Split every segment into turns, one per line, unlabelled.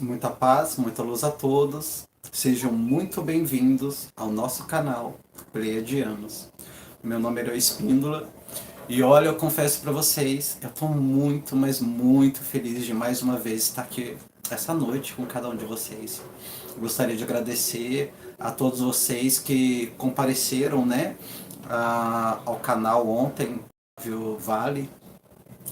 Muita paz, muita luz a todos. Sejam muito bem-vindos ao nosso canal Pleiadianos. Meu nome é Eloy Espíndola e olha, eu confesso para vocês, eu estou muito, mas muito feliz de mais uma vez estar aqui essa noite com cada um de vocês. Gostaria de agradecer a todos vocês que compareceram, né, ao canal ontem, viu, Vale,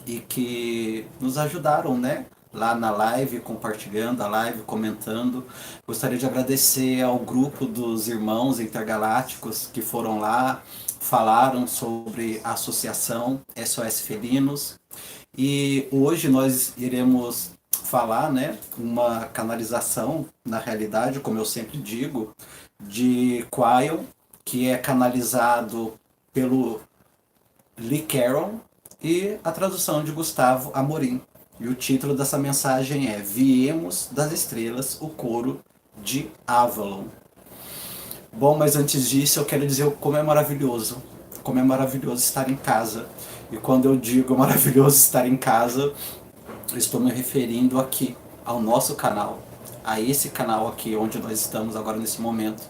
e que nos ajudaram, né? Lá na live, compartilhando a live, comentando. Gostaria de agradecer ao grupo dos irmãos intergalácticos que foram lá, falaram sobre a associação SOS Felinos. E hoje nós iremos falar, né, uma canalização, na realidade, como eu sempre digo, de Quion, que é canalizado pelo Lee Carroll, e a tradução de Gustavo Amorim. E o título dessa mensagem é Viemos das Estrelas, o coro de Avalon. Bom, mas antes disso eu quero dizer como é maravilhoso estar em casa. E quando eu digo maravilhoso estar em casa, eu estou me referindo aqui ao nosso canal, a esse canal aqui onde nós estamos agora nesse momento,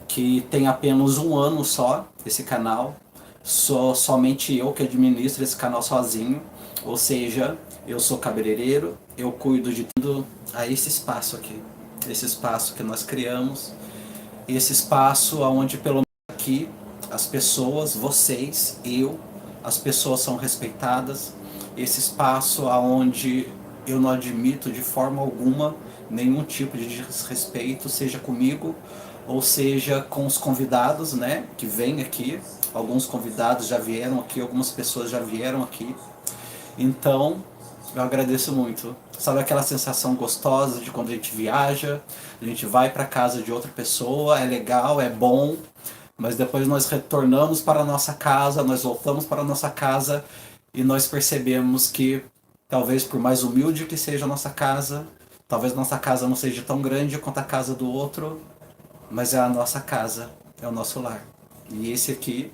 que tem apenas um ano só, esse canal. Sou somente eu que administro esse canal sozinho, ou seja, eu sou cabeleireiro, eu cuido de tudo a esse espaço aqui, esse espaço que nós criamos, esse espaço onde pelo menos aqui as pessoas, vocês, eu, as pessoas são respeitadas, esse espaço onde eu não admito de forma alguma nenhum tipo de desrespeito, seja comigo ou seja com os convidados, né, que vêm aqui. Alguns convidados já vieram aqui, algumas pessoas já vieram aqui. Então, eu agradeço muito. Sabe aquela sensação gostosa de quando a gente viaja, a gente vai para casa de outra pessoa, é legal, é bom, mas depois nós retornamos para a nossa casa, nós voltamos para a nossa casa e nós percebemos que, talvez por mais humilde que seja a nossa casa, talvez nossa casa não seja tão grande quanto a casa do outro, mas é a nossa casa, é o nosso lar. E esse aqui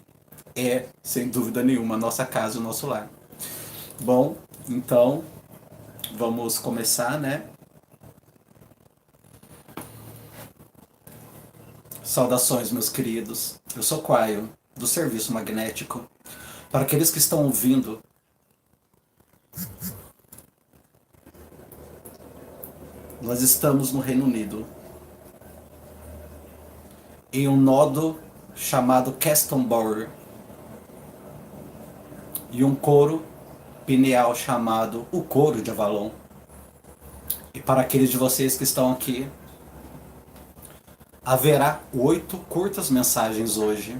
é, sem dúvida nenhuma, a nossa casa e o nosso lar. Bom, então, vamos começar, né? Saudações, meus queridos. Eu sou Quaio, do Serviço Magnético. Para aqueles que estão ouvindo, nós estamos no Reino Unido, em um nodo chamado Castonbury, e um coro pineal chamado o Coro de Avalon. E para aqueles de vocês que estão aqui, haverá 8 curtas mensagens hoje.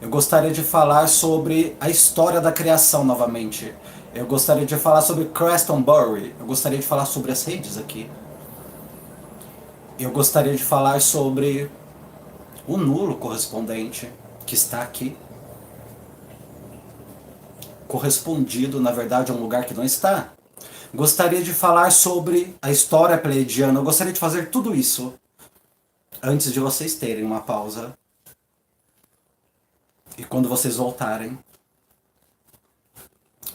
Eu gostaria de falar sobre a história da criação novamente. Eu gostaria de falar sobre Crestonbury. Eu gostaria de falar sobre as redes aqui. Eu gostaria de falar sobre o nulo correspondente que está aqui. Correspondido, na verdade, a um lugar que não está. Gostaria de falar sobre a história pleiadiana. Eu gostaria de fazer tudo isso antes de vocês terem uma pausa. E quando vocês voltarem,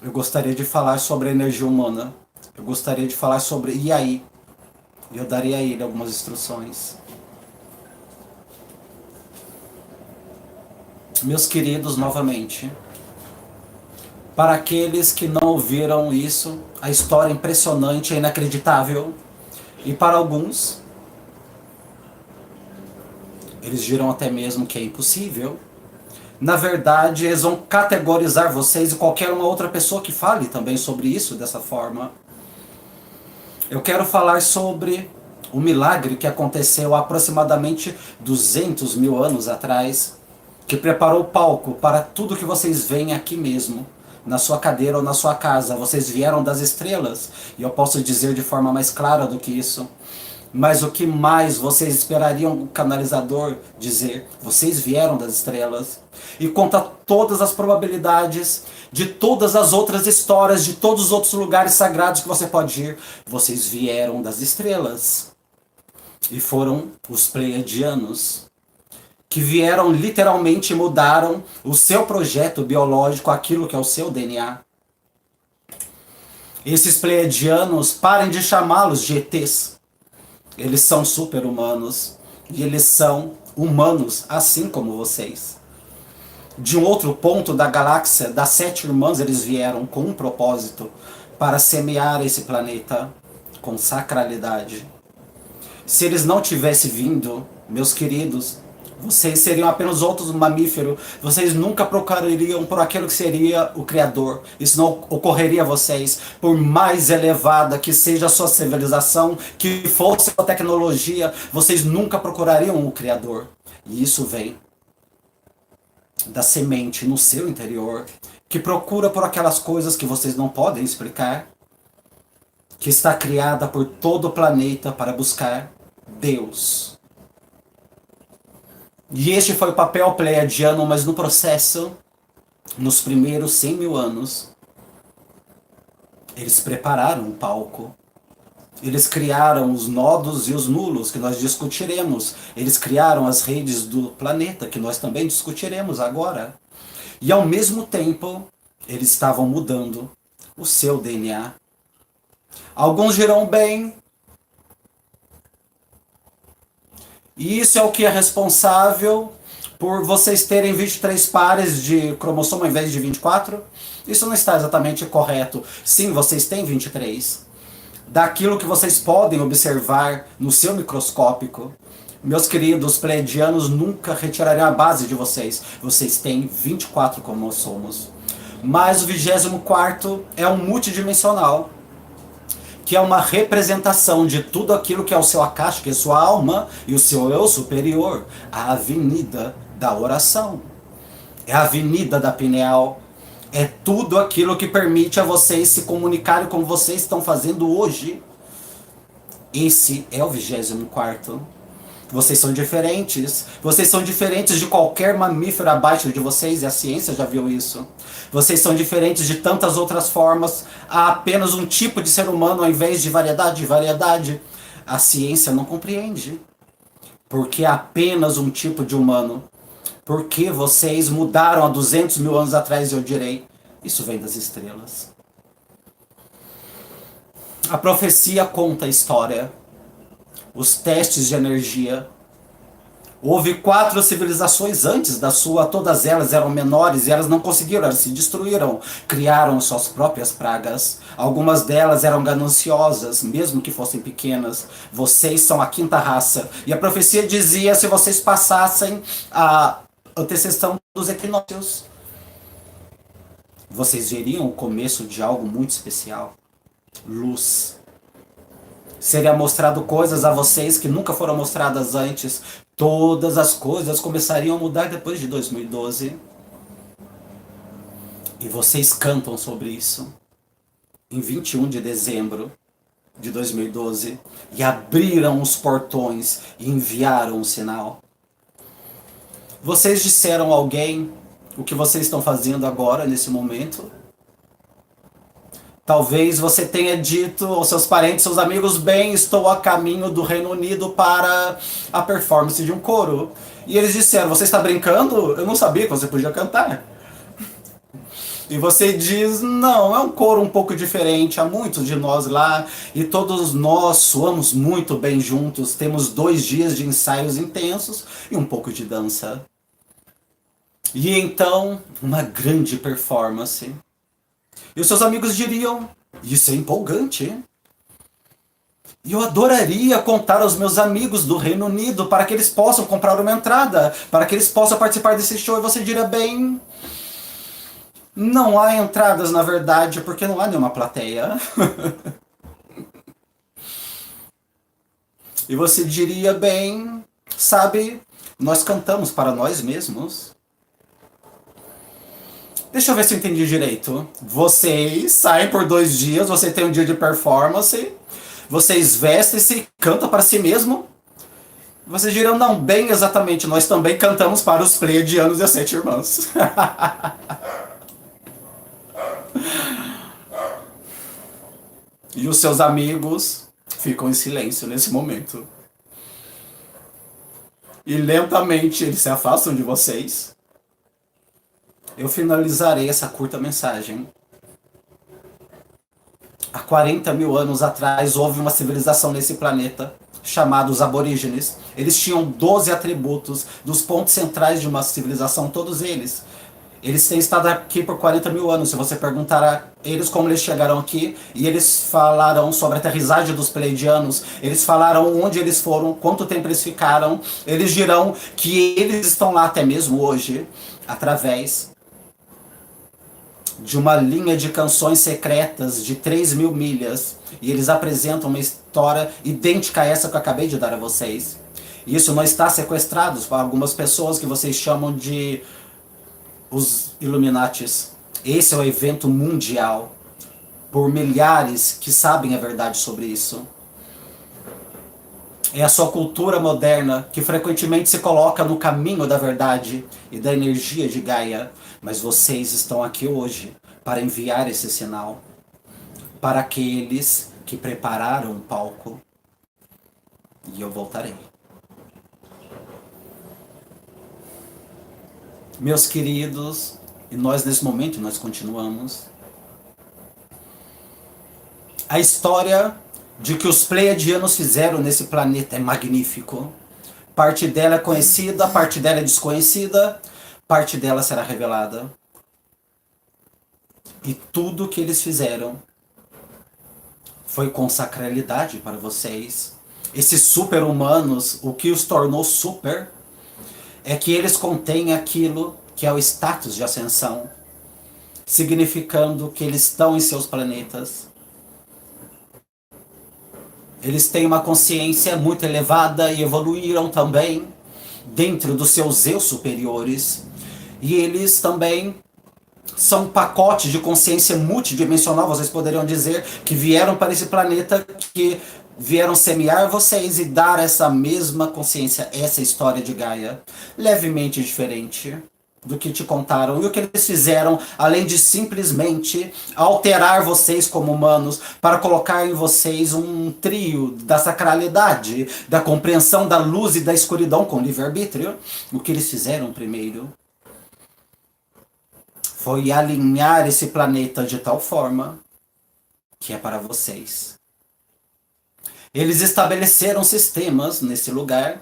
eu gostaria de falar sobre a energia humana. Eu gostaria de falar sobre e aí. Eu daria a ele algumas instruções. Meus queridos, novamente, para aqueles que não ouviram isso, a história é impressionante, é inacreditável. E para alguns, eles dirão até mesmo que é impossível. Na verdade, eles vão categorizar vocês e qualquer uma outra pessoa que fale também sobre isso dessa forma. Eu quero falar sobre o milagre que aconteceu há aproximadamente 200 mil anos atrás, que preparou o palco para tudo que vocês veem aqui mesmo, na sua cadeira ou na sua casa. Vocês vieram das estrelas, e eu posso dizer de forma mais clara do que isso. Mas o que mais vocês esperariam o canalizador dizer? Vocês vieram das estrelas. E conta todas as probabilidades de todas as outras histórias, de todos os outros lugares sagrados que você pode ir. Vocês vieram das estrelas. E foram os Pleiadianos, que vieram literalmente e mudaram o seu projeto biológico, aquilo que é o seu DNA. Esses Pleiadianos, parem de chamá-los de ETs. Eles são super-humanos e eles são humanos, assim como vocês. De um outro ponto da galáxia, das sete irmãs, eles vieram com um propósito para semear esse planeta com sacralidade. Se eles não tivessem vindo, meus queridos, vocês seriam apenas outros mamíferos. Vocês nunca procurariam por aquilo que seria o Criador. Isso não ocorreria a vocês. Por mais elevada que seja a sua civilização, que fosse a tecnologia, vocês nunca procurariam o Criador. E isso vem da semente no seu interior, que procura por aquelas coisas que vocês não podem explicar, que está criada por todo o planeta para buscar Deus. E este foi o papel pleiadiano, mas no processo, nos primeiros 100 mil anos, eles prepararam o palco. Eles criaram os nodos e os nulos, que nós discutiremos. Eles criaram as redes do planeta, que nós também discutiremos agora. E ao mesmo tempo, eles estavam mudando o seu DNA. Alguns dirão bem. E isso é o que é responsável por vocês terem 23 pares de cromossomo ao invés de 24. Isso não está exatamente correto. Sim, vocês têm 23. Daquilo que vocês podem observar no seu microscópico, meus queridos pleiadianos nunca retirarão a base de vocês. Vocês têm 24 cromossomos. Mas o 24º é um multidimensional, que é uma representação de tudo aquilo que é o seu akasha, que é a sua alma e o seu eu superior. A avenida da oração. É a avenida da pineal. É tudo aquilo que permite a vocês se comunicarem como vocês estão fazendo hoje. Esse é o 24º. Vocês são diferentes. Vocês são diferentes de qualquer mamífero abaixo de vocês, e a ciência já viu isso. Vocês são diferentes de tantas outras formas. Há apenas um tipo de ser humano ao invés de variedade. A ciência não compreende. Porque há apenas um tipo de humano. Porque vocês mudaram há 200 mil anos atrás, eu direi. Isso vem das estrelas. A profecia conta a história. Os testes de energia. Houve 4 civilizações antes da sua, todas elas eram menores e elas não conseguiram, elas se destruíram, criaram suas próprias pragas. Algumas delas eram gananciosas, mesmo que fossem pequenas. Vocês são a 5ª raça. E a profecia dizia, se vocês passassem a antecessão dos equinócios, vocês veriam o começo de algo muito especial. Luz. Seria mostrado coisas a vocês que nunca foram mostradas antes. Todas as coisas começariam a mudar depois de 2012. E vocês cantam sobre isso. Em 21 de dezembro de 2012. E abriram os portões e enviaram um sinal. Vocês disseram a alguém o que vocês estão fazendo agora, nesse momento? Talvez você tenha dito aos seus parentes, seus amigos, bem, estou a caminho do Reino Unido para a performance de um coro. E eles disseram, você está brincando? Eu não sabia que você podia cantar. E você diz, não, é um coro um pouco diferente, há muitos de nós lá, e todos nós soamos muito bem juntos, temos 2 dias de ensaios intensos e um pouco de dança. E então, uma grande performance. E os seus amigos diriam, isso é empolgante. E eu adoraria contar aos meus amigos do Reino Unido para que eles possam comprar uma entrada, para que eles possam participar desse show. E você diria, bem, não há entradas na verdade, porque não há nenhuma plateia. E você diria, bem, sabe, nós cantamos para nós mesmos. Deixa eu ver se eu entendi direito. Vocês saem por 2 dias, você tem um dia de performance, vocês vestem-se e cantam para si mesmo. Vocês dirão, não, bem exatamente, nós também cantamos para os pleiadianos e as 7 irmãs. E os seus amigos ficam em silêncio nesse momento. E lentamente eles se afastam de vocês. Eu finalizarei essa curta mensagem. Há 40 mil anos atrás houve uma civilização nesse planeta, chamados aborígenes. Eles tinham 12 atributos dos pontos centrais de uma civilização, todos eles. Eles têm estado aqui por 40 mil anos. Se você perguntar a eles como eles chegaram aqui, e eles falaram sobre a aterrissagem dos Pleiadianos, eles falaram onde eles foram, quanto tempo eles ficaram, eles dirão que eles estão lá até mesmo hoje, através de uma linha de canções secretas de 3.000 milhas, e eles apresentam uma história idêntica a essa que eu acabei de dar a vocês. Isso não está sequestrado para algumas pessoas que vocês chamam de os Illuminatis. Esse é o evento mundial, por milhares que sabem a verdade sobre isso. É a sua cultura moderna que frequentemente se coloca no caminho da verdade e da energia de Gaia. Mas vocês estão aqui hoje para enviar esse sinal para aqueles que prepararam o palco. E eu voltarei. Meus queridos, e nós nesse momento nós continuamos. A história de que os Pleiadianos fizeram nesse planeta é magnífico. Parte dela é conhecida, parte dela é desconhecida, parte dela será revelada. E tudo que eles fizeram foi com sacralidade para vocês. Esses super-humanos, o que os tornou super, é que eles contêm aquilo que é o status de ascensão, significando que eles estão em seus planetas. Eles têm uma consciência muito elevada e evoluíram também dentro dos seus eu superiores. E eles também são um pacote de consciência multidimensional, vocês poderiam dizer, que vieram para esse planeta, que vieram semear vocês e dar essa mesma consciência, essa história de Gaia, levemente diferente do que te contaram. E o que eles fizeram, além de simplesmente alterar vocês como humanos, para colocar em vocês um trio da sacralidade, da compreensão da luz e da escuridão com livre-arbítrio, o que eles fizeram primeiro foi alinhar esse planeta de tal forma que é para vocês. Eles estabeleceram sistemas nesse lugar,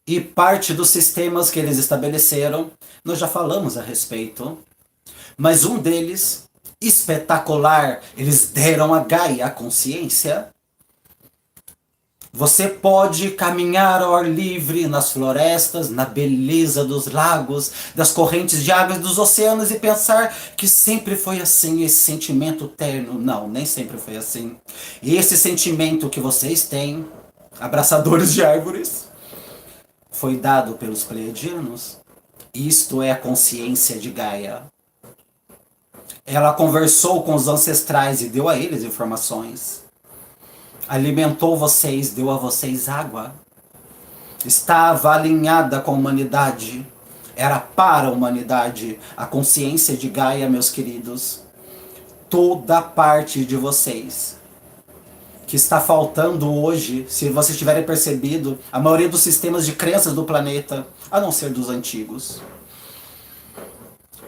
e parte dos sistemas que eles estabeleceram, nós já falamos a respeito, mas um deles, espetacular, eles deram a Gaia a consciência. Você pode caminhar ao ar livre nas florestas, na beleza dos lagos, das correntes de águas dos oceanos e pensar que sempre foi assim, esse sentimento terno. Não, nem sempre foi assim. E esse sentimento que vocês têm, abraçadores de árvores, foi dado pelos Pleiadianos. Isto é a consciência de Gaia. Ela conversou com os ancestrais e deu a eles informações. Alimentou vocês, deu a vocês água. Estava alinhada com a humanidade. Era para a humanidade. A consciência de Gaia, meus queridos. Toda parte de vocês que está faltando hoje, se vocês tiverem percebido, a maioria dos sistemas de crenças do planeta, a não ser dos antigos.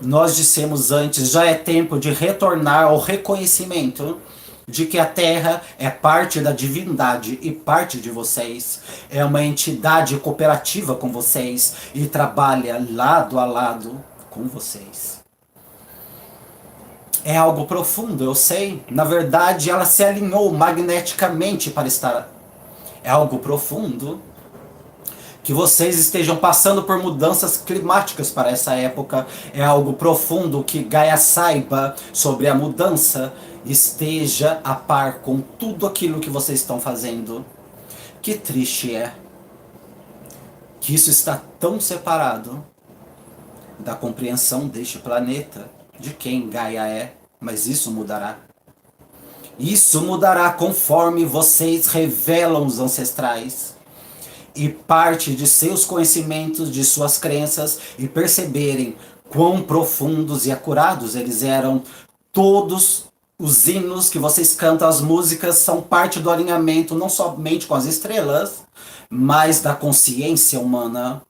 Nós dissemos antes, já é tempo de retornar ao reconhecimento de que a Terra é parte da divindade e parte de vocês. É uma entidade cooperativa com vocês e trabalha lado a lado com vocês. É algo profundo, eu sei. Na verdade, ela se alinhou magneticamente para estar. É algo profundo. Que vocês estejam passando por mudanças climáticas para essa época. É algo profundo que Gaia saiba sobre a mudança. Esteja a par com tudo aquilo que vocês estão fazendo. Que triste é que isso está tão separado da compreensão deste planeta, de quem Gaia é, mas isso mudará. Isso mudará conforme vocês revelam os ancestrais e parte de seus conhecimentos, de suas crenças, e perceberem quão profundos e acurados eles eram. Todos os hinos que vocês cantam, as músicas, são parte do alinhamento, não somente com as estrelas, mas da consciência humana,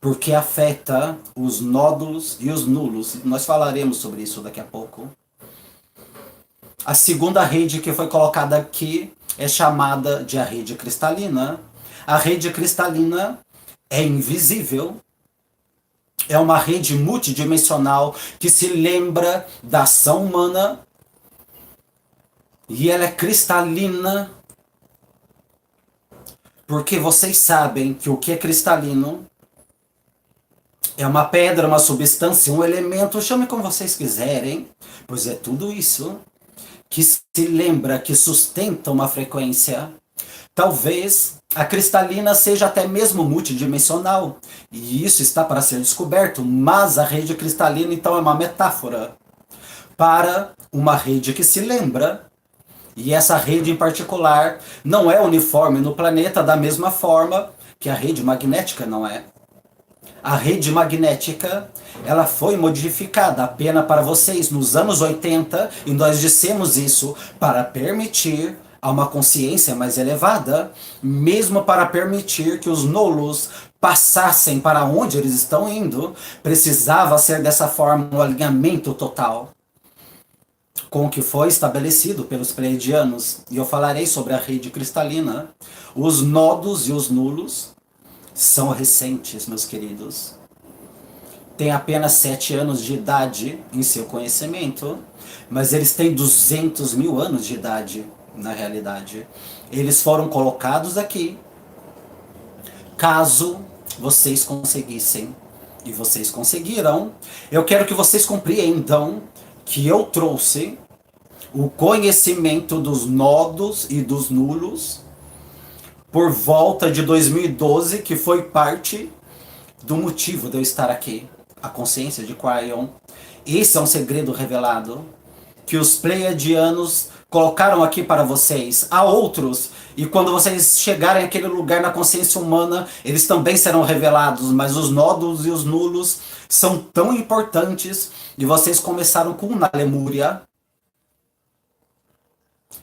porque afeta os nódulos e os nulos. Nós falaremos sobre isso daqui a pouco. A segunda rede que foi colocada aqui é chamada de a rede cristalina. A rede cristalina é invisível, é uma rede multidimensional que se lembra da ação humana e ela é cristalina porque vocês sabem que o que é cristalino é uma pedra, uma substância, um elemento, chame como vocês quiserem, pois é tudo isso que se lembra, que sustenta uma frequência. Talvez a cristalina seja até mesmo multidimensional, e isso está para ser descoberto, mas a rede cristalina então é uma metáfora para uma rede que se lembra, e essa rede em particular não é uniforme no planeta da mesma forma que a rede magnética não é. A rede magnética, ela foi modificada apenas para vocês nos anos 80 e nós dissemos isso para permitir a uma consciência mais elevada, mesmo para permitir que os nulos passassem para onde eles estão indo, precisava ser dessa forma um alinhamento total com o que foi estabelecido pelos pleiadianos. E eu falarei sobre a rede cristalina. Os nodos e os nulos são recentes, meus queridos. Tem apenas 7 anos de idade em seu conhecimento, mas eles têm 200 mil anos de idade na realidade. Eles foram colocados aqui caso vocês conseguissem. E vocês conseguiram. Eu quero que vocês compreendam que eu trouxe o conhecimento dos nodos e dos nulos por volta de 2012, que foi parte do motivo de eu estar aqui. A consciência de Quarion. Esse é um segredo revelado que os pleiadianos colocaram aqui para vocês. Há outros, e quando vocês chegarem àquele lugar na consciência humana, eles também serão revelados, mas os nodos e os nulos são tão importantes, e vocês começaram com um na Lemúria,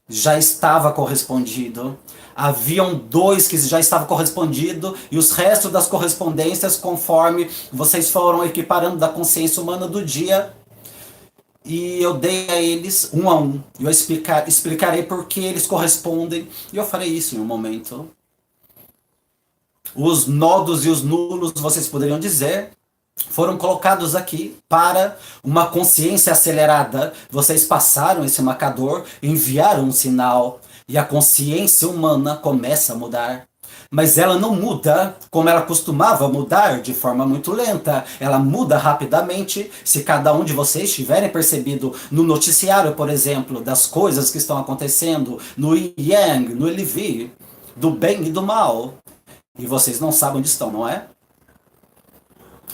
já estava correspondido. Haviam 2 que já estavam correspondidos e os restos das correspondências conforme vocês foram equiparando da consciência humana do dia. E eu dei a eles um a um. Eu explicarei por que eles correspondem. E eu farei isso em um momento. Os nodos e os nulos, vocês poderiam dizer, foram colocados aqui para uma consciência acelerada. Vocês passaram esse marcador, enviaram um sinal e a consciência humana começa a mudar. Mas ela não muda como ela costumava mudar, de forma muito lenta. Ela muda rapidamente se cada um de vocês tiverem percebido no noticiário, por exemplo, das coisas que estão acontecendo, no Yin Yang, no Elivi, do bem e do mal. E vocês não sabem onde estão, não é?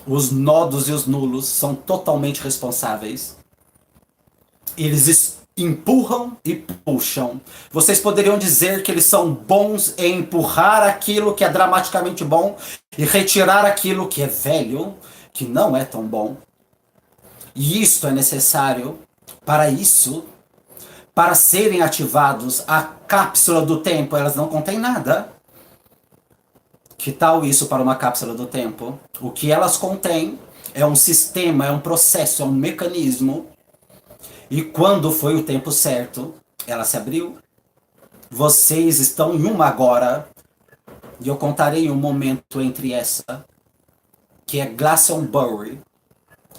Os nodos e os nulos são totalmente responsáveis. Eles empurram e puxam. Vocês poderiam dizer que eles são bons em empurrar aquilo que é dramaticamente bom e retirar aquilo que é velho, que não é tão bom. E isto é necessário para isso, para serem ativados. A cápsula do tempo, elas não contêm nada. Que tal isso para uma cápsula do tempo? O que elas contêm é um sistema, é um processo, é um mecanismo. E quando foi o tempo certo, ela se abriu. Vocês estão em uma agora. E eu contarei um momento entre essa, que é Glastonbury.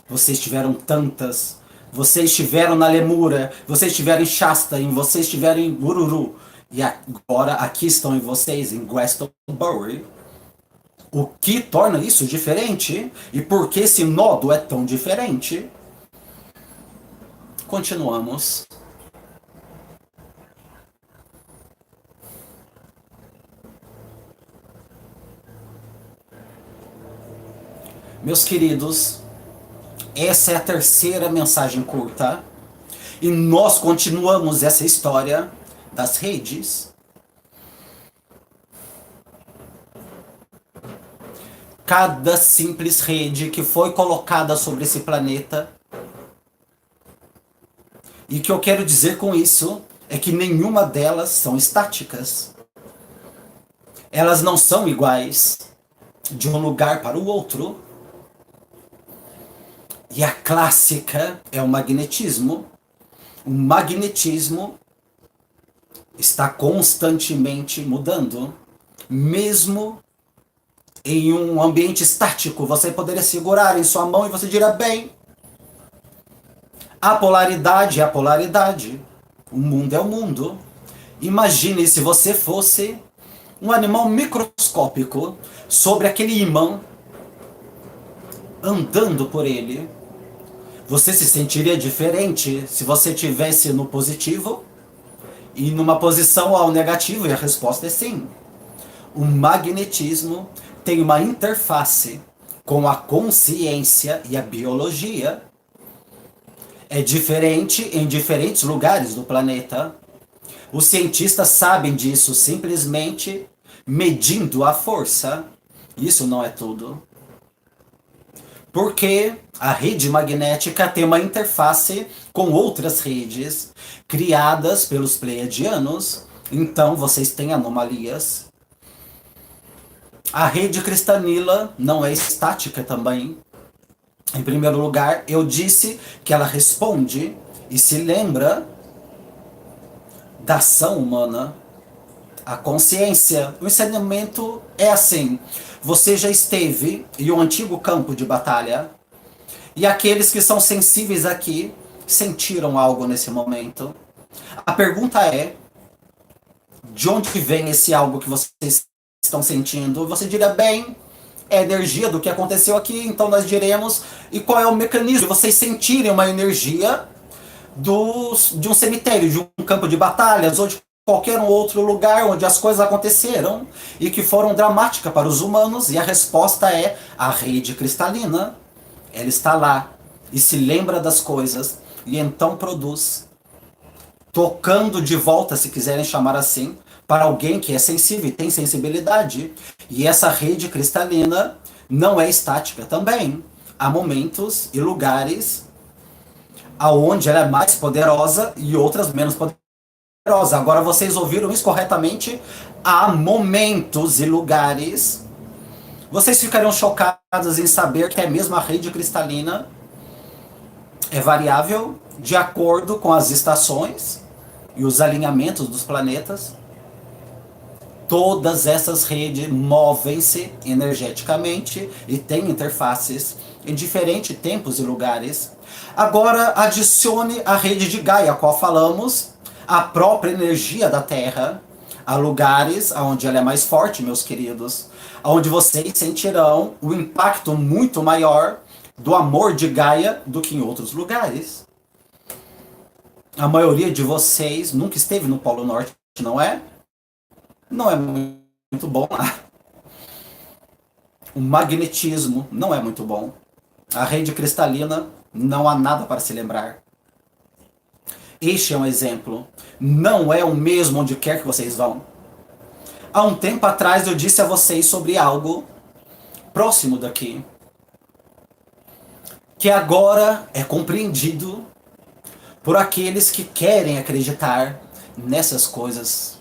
Vocês tiveram tantas. Vocês estiveram na Lemúria. Vocês estiveram em Shastain. Vocês estiveram em Bururu. E agora aqui estão em vocês, em Glastonbury. O que torna isso diferente? E por que esse nodo é tão diferente? Continuamos. Meus queridos, essa é a terceira mensagem curta. E nós continuamos essa história das redes. Cada simples rede que foi colocada sobre esse planeta. E o que eu quero dizer com isso é que nenhuma delas são estáticas. Elas não são iguais de um lugar para o outro. E a clássica é o magnetismo. O magnetismo está constantemente mudando. Mesmo em um ambiente estático, você poderia segurar em sua mão e você diria, bem, a polaridade é a polaridade. O mundo é o mundo. Imagine se você fosse um animal microscópico sobre aquele ímã, andando por ele. Você se sentiria diferente se você tivesse no positivo e numa posição ao negativo? E a resposta é sim. O magnetismo tem uma interface com a consciência e a biologia. É diferente em diferentes lugares do planeta. Os cientistas sabem disso simplesmente medindo a força. Isso não é tudo. Porque a rede magnética tem uma interface com outras redes criadas pelos pleiadianos. Então vocês têm anomalias. A rede cristalina não é estática também. Em primeiro lugar, eu disse que ela responde e se lembra da ação humana. A consciência, o ensinamento é assim. Você já esteve em um antigo campo de batalha e aqueles que são sensíveis aqui sentiram algo nesse momento. A pergunta é, de onde vem esse algo que vocês estão sentindo? Você diria, bem, é energia do que aconteceu aqui, então nós diremos, e qual é o mecanismo de vocês sentirem uma energia de um cemitério, de um campo de batalhas, ou de qualquer outro lugar onde as coisas aconteceram e que foram dramáticas para os humanos? E a resposta é a rede cristalina. Ela está lá e se lembra das coisas e então produz, tocando de volta, se quiserem chamar assim, para alguém que é sensível e tem sensibilidade. E essa rede cristalina não é estática também. Há momentos e lugares aonde ela é mais poderosa e outras menos poderosas. Agora vocês ouviram isso corretamente. Há momentos e lugares. Vocês ficariam chocados em saber que a mesma rede cristalina é variável de acordo com as estações e os alinhamentos dos planetas. Todas essas redes movem-se energeticamente e têm interfaces em diferentes tempos e lugares. Agora adicione a rede de Gaia, a qual falamos, a própria energia da Terra. Há lugares onde ela é mais forte, meus queridos, onde vocês sentirão um impacto muito maior do amor de Gaia do que em outros lugares. A maioria de vocês nunca esteve no Polo Norte, não é? Não é muito bom lá. O magnetismo não é muito bom. A rede cristalina, não há nada para se lembrar. Este é um exemplo. Não é o mesmo onde quer que vocês vão. Há um tempo atrás eu disse a vocês sobre algo próximo daqui, que agora é compreendido por aqueles que querem acreditar nessas coisas.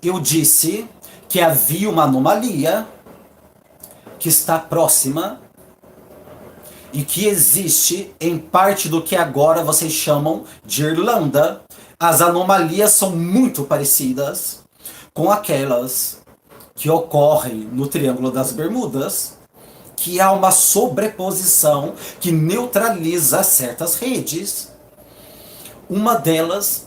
Eu disse que havia uma anomalia que está próxima e que existe em parte do que agora vocês chamam de Irlanda. As anomalias são muito parecidas com aquelas que ocorrem no Triângulo das Bermudas, que há uma sobreposição que neutraliza certas redes. Uma delas,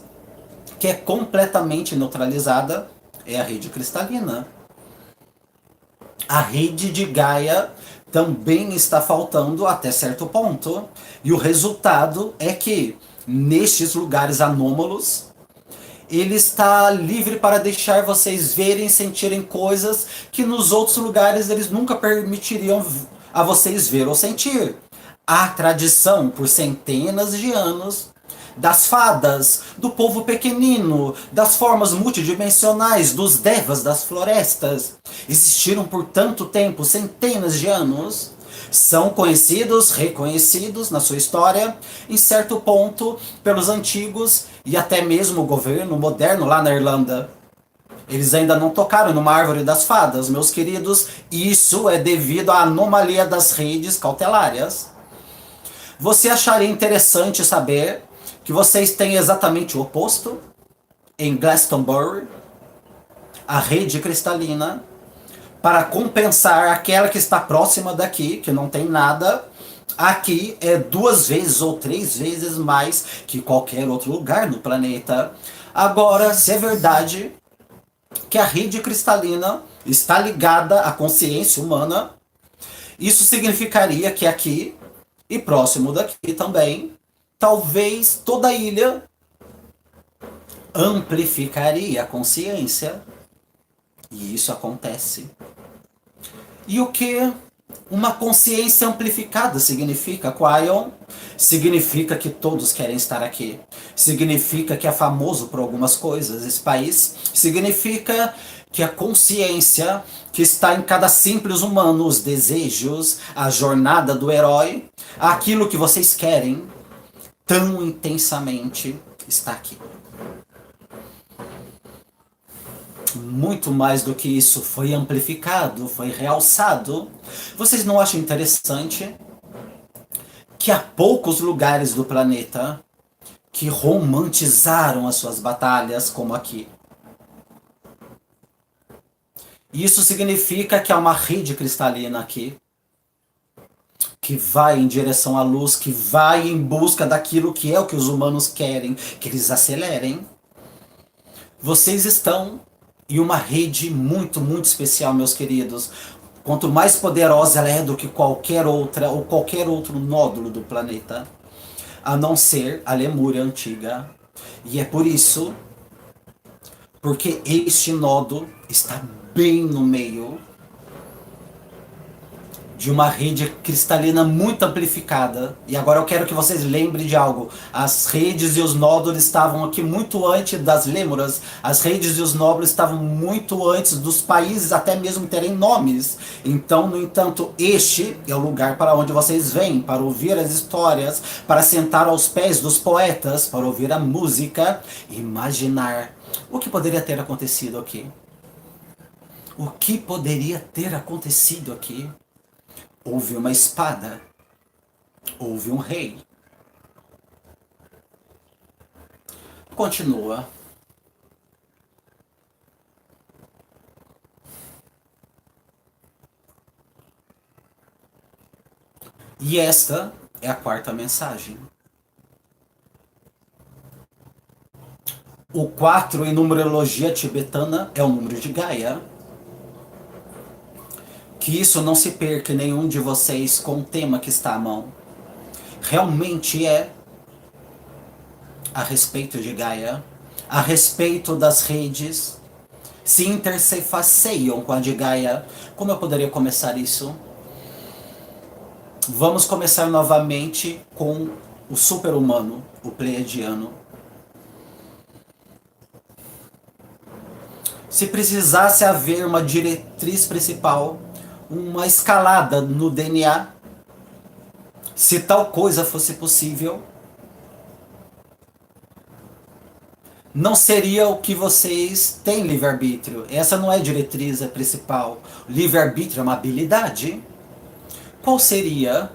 que é completamente neutralizada, é a rede cristalina. A rede de Gaia também está faltando até certo ponto. E o resultado é que, nestes lugares anômalos, ele está livre para deixar vocês verem e sentirem coisas que nos outros lugares eles nunca permitiriam a vocês ver ou sentir. Há tradição por centenas de anos das fadas, do povo pequenino, das formas multidimensionais, dos devas das florestas. Existiram por tanto tempo, centenas de anos. São conhecidos, reconhecidos na sua história, em certo ponto, pelos antigos e até mesmo o governo moderno lá na Irlanda. Eles ainda não tocaram numa árvore das fadas, meus queridos, e isso é devido à anomalia das redes cautelares. Você acharia interessante saber que vocês têm exatamente o oposto? em Glastonbury, a rede cristalina, para compensar aquela que está próxima daqui, que não tem nada. Aqui é 2 vezes ou 3 vezes mais que qualquer outro lugar no planeta. Agora, se é verdade que a rede cristalina está ligada à consciência humana, isso significaria que aqui e próximo daqui também, talvez toda a ilha amplificaria a consciência. E isso acontece. E o que uma consciência amplificada significa, Quion? Significa que todos querem estar aqui. Significa que é famoso por algumas coisas esse país. Significa que a consciência que está em cada simples humano, os desejos, a jornada do herói, aquilo que vocês querem tão intensamente está aqui. Muito mais do que isso, foi amplificado, foi realçado. Vocês não acham interessante que há poucos lugares do planeta que romantizaram as suas batalhas como aqui? Isso significa que há uma rede cristalina aqui que vai em direção à luz, que vai em busca daquilo que é o que os humanos querem, que eles acelerem. Vocês estão em uma rede muito, muito especial, meus queridos. Quanto mais poderosa ela é do que qualquer outra ou qualquer outro nódulo do planeta, a não ser a Lemúria antiga. E é por isso, porque este nodo está bem no meio de uma rede cristalina muito amplificada. E agora eu quero que vocês lembrem de algo. As redes e os nódulos estavam aqui muito antes das Lêmuras. As redes e os nódulos estavam muito antes dos países até mesmo terem nomes. Então, no entanto, este é o lugar para onde vocês vêm, para ouvir as histórias, para sentar aos pés dos poetas, para ouvir a música, imaginar o que poderia ter acontecido aqui. O que poderia ter acontecido aqui? Houve uma espada. Houve um rei. Continua. E esta é a quarta mensagem. O 4 em numerologia tibetana é o número de Gaia. Que isso não se perca em nenhum de vocês com o tema que está à mão. Realmente é a respeito de Gaia, a respeito das redes, se interfaceiam com a de Gaia. Como eu poderia começar isso? Vamos começar novamente com o super-humano, o pleiadiano. Se precisasse haver uma diretriz principal, uma escalada no DNA, se tal coisa fosse possível, não seria o que vocês têm livre-arbítrio. Essa não é a diretriz principal. Livre-arbítrio é uma habilidade. Qual seria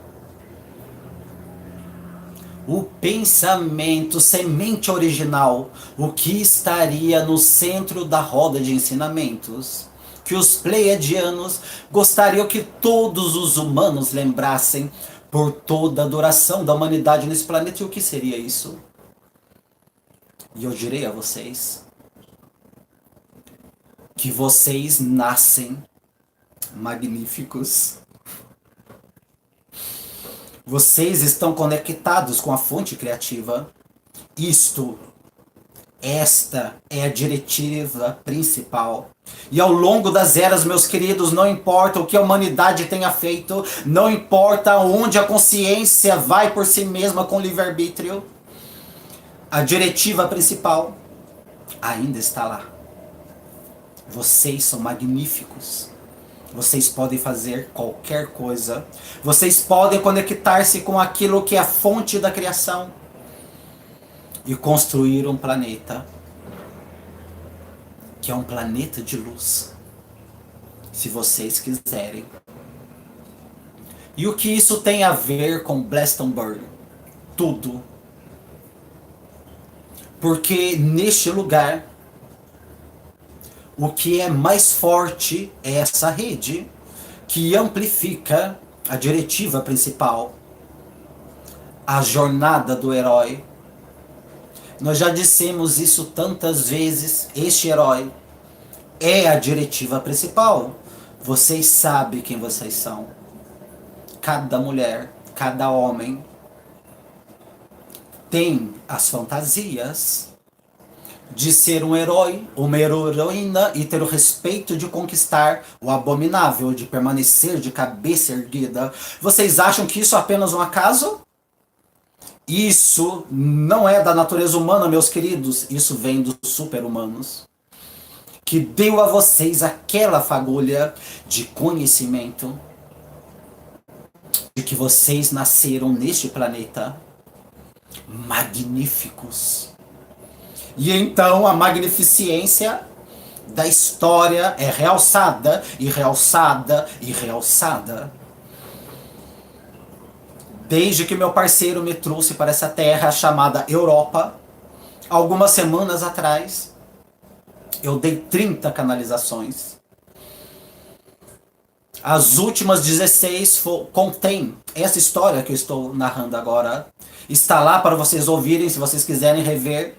o pensamento, semente original, o que estaria no centro da roda de ensinamentos? Que os pleiadianos gostariam que todos os humanos lembrassem por toda a duração da humanidade nesse planeta. E o que seria isso? E eu direi a vocês que vocês nascem magníficos. Vocês estão conectados com a fonte criativa. Esta é a diretiva principal. E ao longo das eras, meus queridos, não importa o que a humanidade tenha feito, não importa onde a consciência vai por si mesma com livre-arbítrio, a diretiva principal ainda está lá. Vocês são magníficos. Vocês podem fazer qualquer coisa. Vocês podem conectar-se com aquilo que é a fonte da criação e construir um planeta que é um planeta de luz, se vocês quiserem. E o que isso tem a ver com Glastonbury? Tudo. Porque neste lugar O que é mais forte é essa rede que amplifica a diretiva principal, a jornada do herói. Nós já dissemos isso tantas vezes. Este herói é a diretiva principal. Vocês sabem quem vocês são. Cada mulher, cada homem tem as fantasias de ser um herói, uma heroína e ter o respeito de conquistar o abominável, de permanecer de cabeça erguida. Vocês acham que isso é apenas um acaso? Isso não é da natureza humana, meus queridos. Isso vem dos super-humanos, que deu a vocês aquela fagulha de conhecimento de que vocês nasceram neste planeta magníficos. E então a magnificência da história é realçada e realçada e realçada. Desde que meu parceiro me trouxe para essa terra chamada Europa, algumas semanas atrás, eu dei 30 canalizações. As últimas 16 contém essa história que eu estou narrando agora. Está lá para vocês ouvirem, se vocês quiserem rever.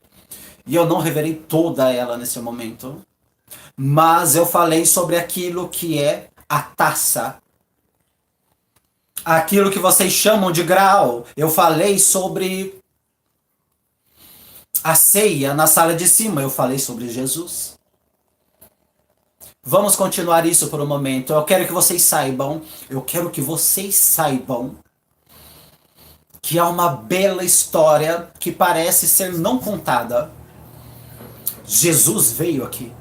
E eu não revelei toda ela nesse momento. Mas eu falei sobre aquilo que é a taça. Aquilo que vocês chamam de grau. Eu falei sobre a ceia na sala de cima. Eu falei sobre Jesus. Vamos continuar isso por um momento. Eu quero que vocês saibam. Que há uma bela história que parece ser não contada. Jesus veio aqui.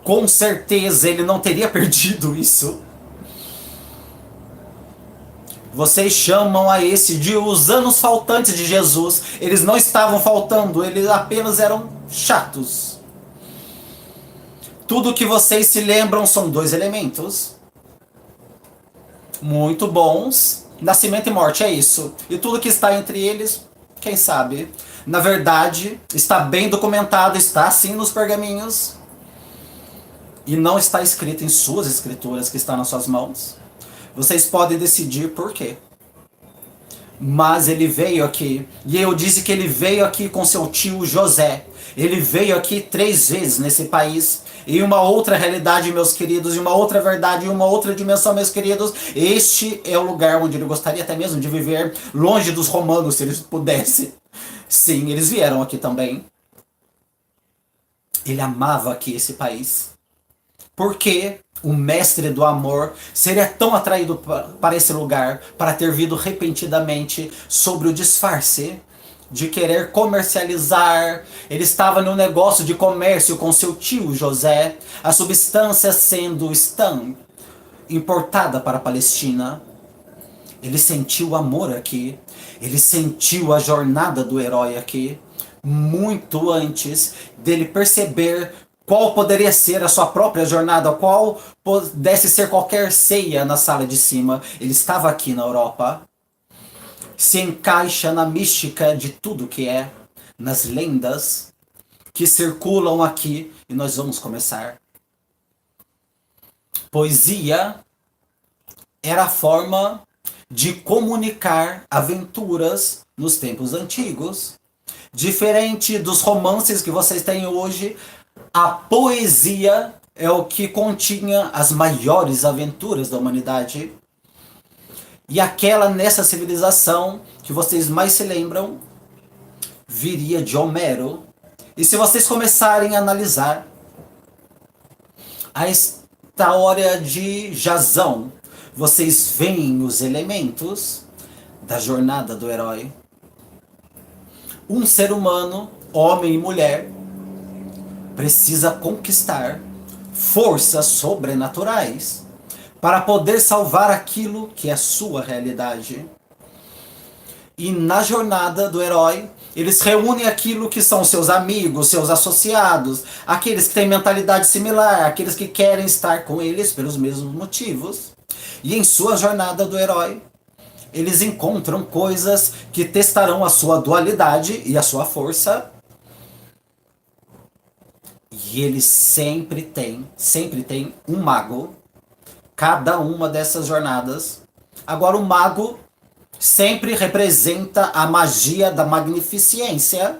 Com certeza ele não teria perdido isso. Vocês chamam a esse de os anos faltantes de Jesus. Eles não estavam faltando, eles apenas eram chatos. Tudo que vocês se lembram são 2 elementos. Muito bons. Nascimento e morte, é isso. E tudo que está entre eles, quem sabe? Na verdade, está bem documentado, está assim nos pergaminhos. E não está escrito em suas escrituras que está nas suas mãos. Vocês podem decidir por quê. Mas ele veio aqui. E eu disse que ele veio aqui com seu tio José. Ele veio aqui 3 vezes nesse país. Em uma outra realidade, meus queridos. Em uma outra verdade, em uma outra dimensão, meus queridos. Este é o lugar onde ele gostaria até mesmo de viver. Longe dos romanos, se eles pudessem. Sim, eles vieram aqui também. Ele amava aqui esse país. Por que o mestre do amor seria tão atraído para esse lugar, para ter vindo repentinamente sobre o disfarce de querer comercializar? Ele estava no negócio de comércio com seu tio José, a substância sendo importada para a Palestina. Ele sentiu o amor aqui, ele sentiu a jornada do herói aqui, muito antes dele perceber qual poderia ser a sua própria jornada, qual pudesse ser qualquer ceia na sala de cima. Ele estava aqui na Europa. Se encaixa na mística de tudo que é, nas lendas que circulam aqui. E nós vamos começar. Poesia era a forma de comunicar aventuras nos tempos antigos. Diferente dos romances que vocês têm hoje, a poesia é o que continha as maiores aventuras da humanidade. E aquela nessa civilização que vocês mais se lembram viria de Homero. E se vocês começarem a analisar a história de Jasão, vocês veem os elementos da jornada do herói. Um ser humano, homem e mulher, precisa conquistar forças sobrenaturais para poder salvar aquilo que é sua realidade. E na jornada do herói, eles reúnem aquilo que são seus amigos, seus associados, aqueles que têm mentalidade similar, aqueles que querem estar com eles pelos mesmos motivos. E em sua jornada do herói, eles encontram coisas que testarão a sua dualidade e a sua força. E ele sempre tem um mago, cada uma dessas jornadas. Agora, o mago sempre representa a magia da magnificência.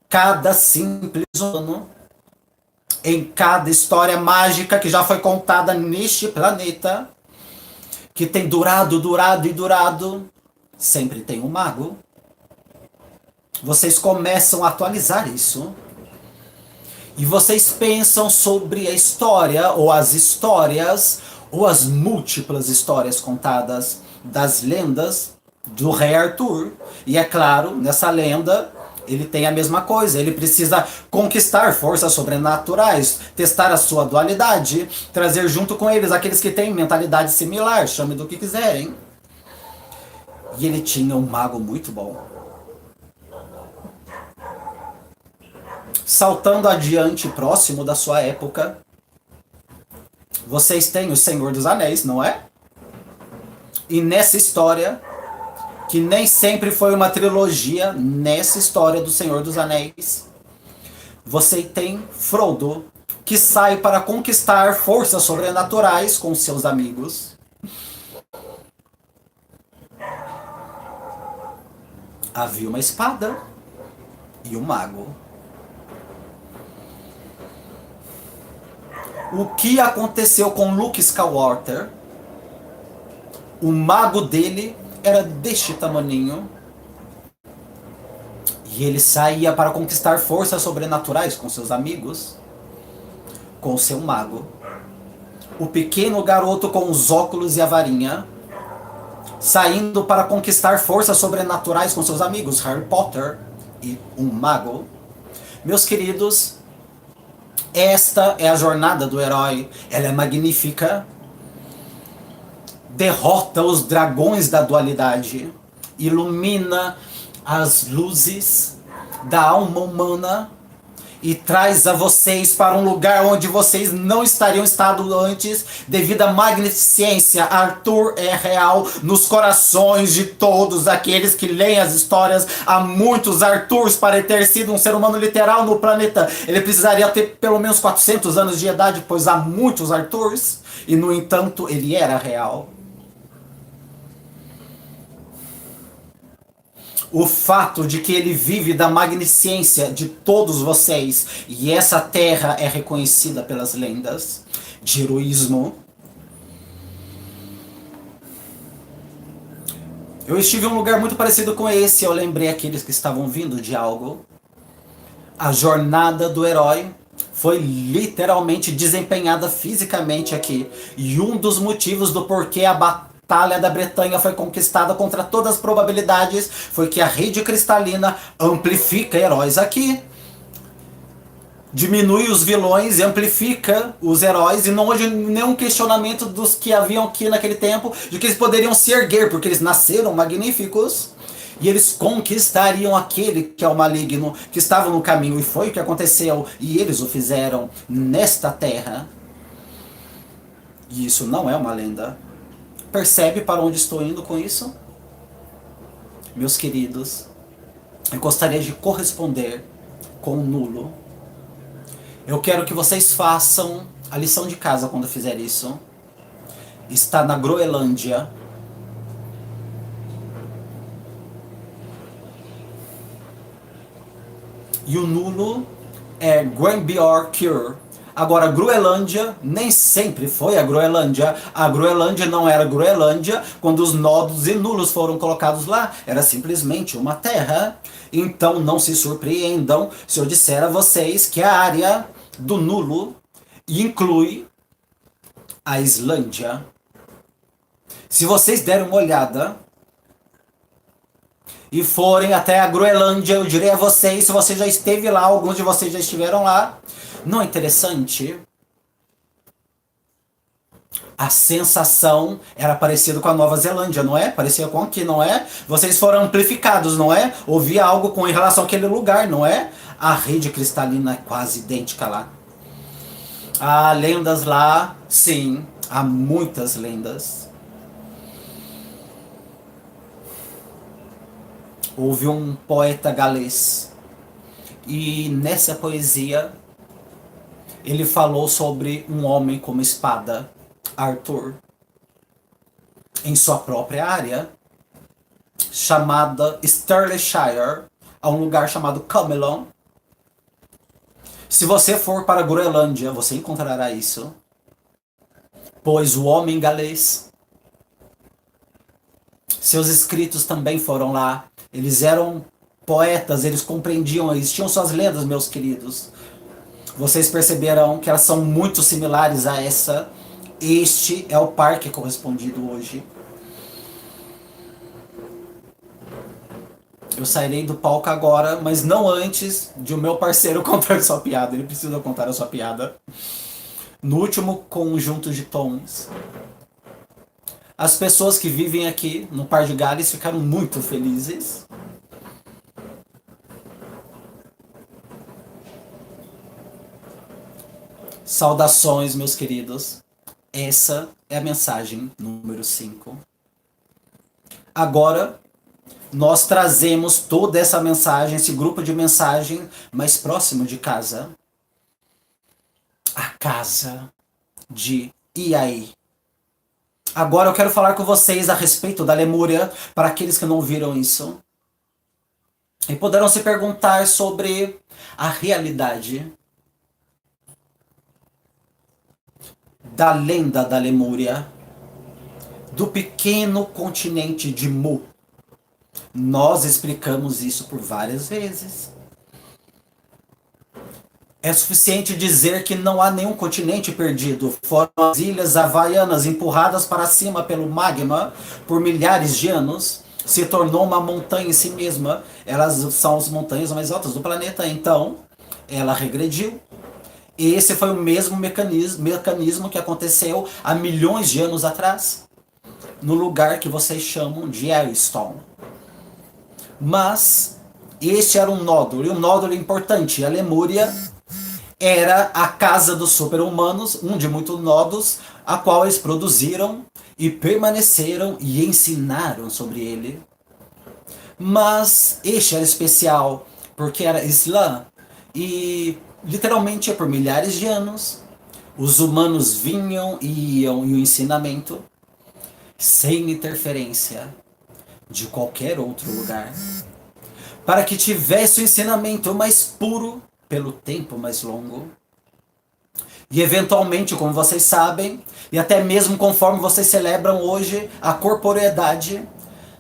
Cada simples humano, em cada história mágica que já foi contada neste planeta, que tem durado, durado e durado, sempre tem um mago. Vocês começam a atualizar isso. E vocês pensam sobre a história, ou as histórias, ou as múltiplas histórias contadas das lendas do Rei Arthur. E é claro, nessa lenda, ele tem a mesma coisa. Ele precisa conquistar forças sobrenaturais, testar a sua dualidade, trazer junto com eles aqueles que têm mentalidade similar, chame do que quiserem. E ele tinha um mago muito bom. Saltando adiante, próximo da sua época, vocês têm o Senhor dos Anéis, não é? E nessa história, que nem sempre foi uma trilogia, nessa história do Senhor dos Anéis, você tem Frodo, que sai para conquistar forças sobrenaturais com seus amigos. Havia uma espada e um mago. O que aconteceu com Luke Skywalker? O mago dele era deste tamaninho. E ele saía para conquistar forças sobrenaturais com seus amigos. Com seu mago. O pequeno garoto com os óculos e a varinha. Saindo para conquistar forças sobrenaturais com seus amigos. Harry Potter e um mago. Meus queridos, esta é a jornada do herói. Ela é magnífica. Derrota os dragões da dualidade. Ilumina as luzes da alma humana. E traz a vocês para um lugar onde vocês não estariam estado antes, devido à magnificência. Arthur é real nos corações de todos aqueles que leem as histórias. Há muitos Arthurs para ter sido um ser humano literal no planeta. Ele precisaria ter pelo menos 400 anos de idade, pois há muitos Arthurs. E no entanto, ele era real. O fato de que ele vive da magnificência de todos vocês, e essa terra é reconhecida pelas lendas de heroísmo. Eu estive em um lugar muito parecido com esse, eu lembrei aqueles que estavam vindo de algo. A jornada do herói foi literalmente desempenhada fisicamente aqui. E um dos motivos do porquê a Batalha da Bretanha foi conquistada contra todas as probabilidades foi que a rede cristalina amplifica heróis aqui. Diminui os vilões e amplifica os heróis, e não houve nenhum questionamento dos que haviam aqui naquele tempo de que eles poderiam se erguer, porque eles nasceram magníficos. E eles conquistariam aquele que é o maligno, que estava no caminho, e foi o que aconteceu, e eles o fizeram nesta terra. E isso não é uma lenda. Percebe para onde estou indo com isso? Meus queridos, eu gostaria de corresponder com o nulo. Eu quero que vocês façam a lição de casa quando fizer isso. Está na Groenlândia. E o nulo é Gwenbjorn. Agora, Groenlândia nem sempre foi a Groenlândia. A Groenlândia não era Groenlândia quando os nodos e nulos foram colocados lá. Era simplesmente uma terra. Então não se surpreendam se eu disser a vocês que a área do nulo inclui a Islândia. Se vocês derem uma olhada e forem até a Groenlândia, eu direi a vocês, se você já esteve lá, alguns de vocês já estiveram lá, não é interessante? A sensação era parecida com a Nova Zelândia, não é? Parecia com aqui, não é? Vocês foram amplificados, não é? Ouvia algo com em relação àquele lugar, não é? A rede cristalina é quase idêntica lá. Há lendas lá, sim, há muitas lendas. Houve um poeta galês, e nessa poesia Ele falou sobre um homem como espada, Arthur, em sua própria área, chamada Stirleshire, a um lugar chamado Camelon. Se você for para a Groenlândia, você encontrará isso, pois o homem galês, seus escritos também foram lá. Eles eram poetas, eles compreendiam, eles tinham suas lendas, meus queridos. Vocês perceberão que elas são muito similares a essa. Este é o parque correspondido hoje. Eu sairei do palco agora, mas não antes de o meu parceiro contar sua piada. Ele precisa contar a sua piada. No último conjunto de tons, as pessoas que vivem aqui no Par de Gales ficaram muito felizes. Saudações, meus queridos. Essa é a mensagem número 5. Agora, nós trazemos toda essa mensagem, esse grupo de mensagem mais próximo de casa. A casa de Iai. Agora eu quero falar com vocês a respeito da Lemúria, para aqueles que não viram isso. E poderão se perguntar sobre a realidade da lenda da Lemúria, do pequeno continente de Mu. Nós explicamos isso por várias vezes. É suficiente dizer que não há nenhum continente perdido. Foram as ilhas havaianas empurradas para cima pelo magma por milhares de anos. Se tornou uma montanha em si mesma. Elas são as montanhas mais altas do planeta. Então, ela regrediu. Esse foi o mesmo mecanismo que aconteceu há milhões de anos atrás, no lugar que vocês chamam de Airstone. Mas este era um nódulo, e um nódulo importante. A Lemúria era a casa dos super-humanos, um de muitos nodos, a qual eles produziram e permaneceram e ensinaram sobre ele. Mas este era especial porque era Islã, e literalmente por milhares de anos os humanos vinham e iam em um ensinamento sem interferência de qualquer outro lugar, para que tivesse o ensinamento mais puro pelo tempo mais longo. E eventualmente, como vocês sabem, e até mesmo conforme vocês celebram hoje, a corporeidade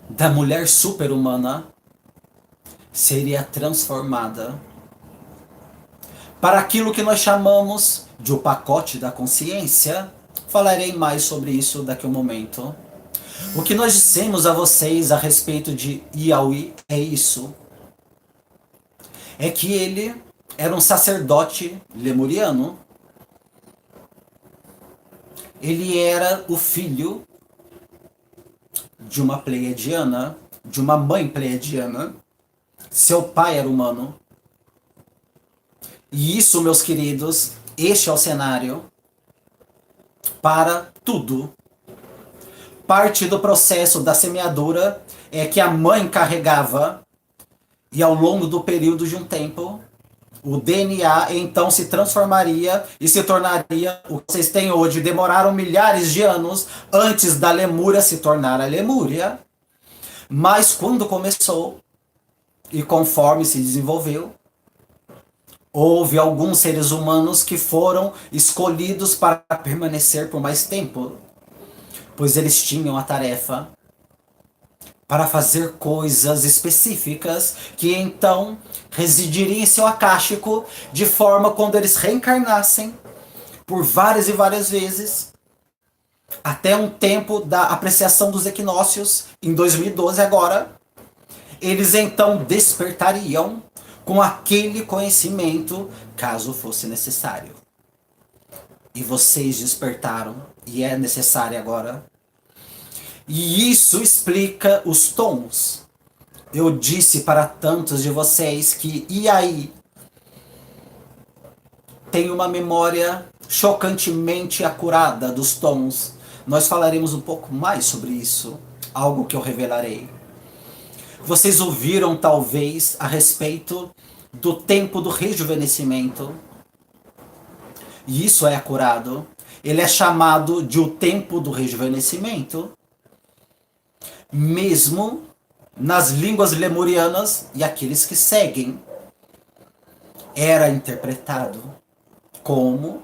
da mulher super-humana seria transformada para aquilo que nós chamamos de o pacote da consciência. Falarei mais sobre isso daqui a um momento. O que nós dissemos a vocês a respeito de Iauí é isso. É que ele era um sacerdote lemuriano. Ele era o filho de uma pleiadiana, de uma mãe pleiadiana. Seu pai era humano. E isso, meus queridos, este é o cenário para tudo. Parte do processo da semeadura é que a mãe carregava, e ao longo do período de um tempo, o DNA então se transformaria e se tornaria o que vocês têm hoje. Demoraram milhares de anos antes da Lemúria se tornar a Lemúria. Mas quando começou, e conforme se desenvolveu, houve alguns seres humanos que foram escolhidos para permanecer por mais tempo, pois eles tinham a tarefa para fazer coisas específicas que então residiriam em seu acástico, de forma quando eles reencarnassem por várias e várias vezes, até um tempo da apreciação dos equinócios, em 2012 agora, eles então despertariam com aquele conhecimento, caso fosse necessário. E vocês despertaram, e é necessário agora. E isso explica os tons. Eu disse para tantos de vocês que Iai tem uma memória chocantemente acurada dos tons. Nós falaremos um pouco mais sobre isso, algo que eu revelarei. Vocês ouviram talvez a respeito do tempo do rejuvenescimento. E isso é acurado. Ele é chamado de o tempo do rejuvenescimento. Mesmo nas línguas lemurianas e aqueles que seguem, era interpretado como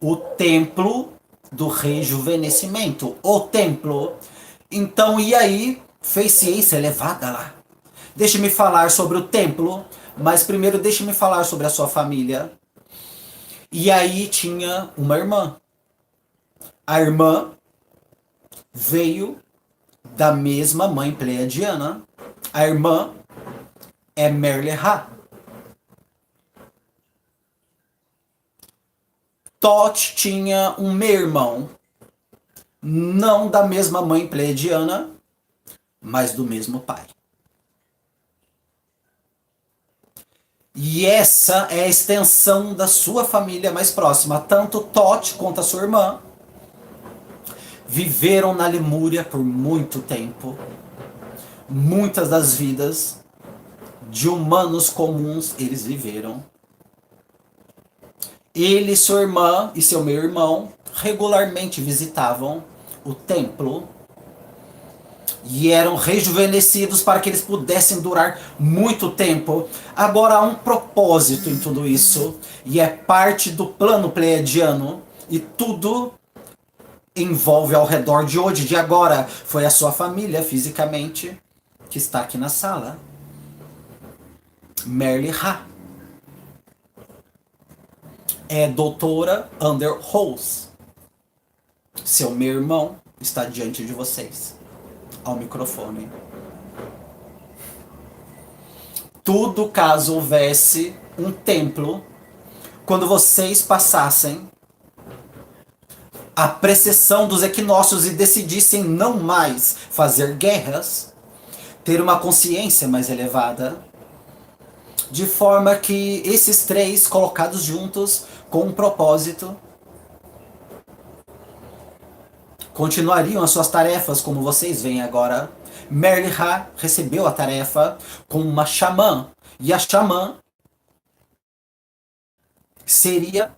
o templo do rejuvenescimento, o templo. Então, e aí, fez ciência elevada lá. Deixe-me falar sobre o templo, mas primeiro deixe-me falar sobre a sua família. E aí tinha uma irmã. A irmã veio da mesma mãe pleiadiana. A irmã é Merle-Ha. Thoth tinha um meio-irmão, não da mesma mãe pleiadiana, mas do mesmo pai. E essa é a extensão da sua família mais próxima. Tanto Thoth quanto a sua irmã viveram na Lemúria por muito tempo. Muitas das vidas de humanos comuns eles viveram. Ele, sua irmã e seu meio-irmão regularmente visitavam o templo e eram rejuvenescidos para que eles pudessem durar muito tempo. Agora há um propósito em tudo isso, e é parte do plano pleiadiano, e tudo envolve ao redor de hoje, de agora. Foi a sua família, fisicamente, que está aqui na sala. Merle-Ha é doutora Underhouse. Seu meio-irmão está diante de vocês, ao microfone. Tudo caso houvesse um templo, quando vocês passassem a precessão dos equinócios e decidissem não mais fazer guerras, ter uma consciência mais elevada, de forma que esses três colocados juntos com um propósito continuariam as suas tarefas como vocês veem agora. Merle-Ha recebeu a tarefa com uma xamã, e a xamã seria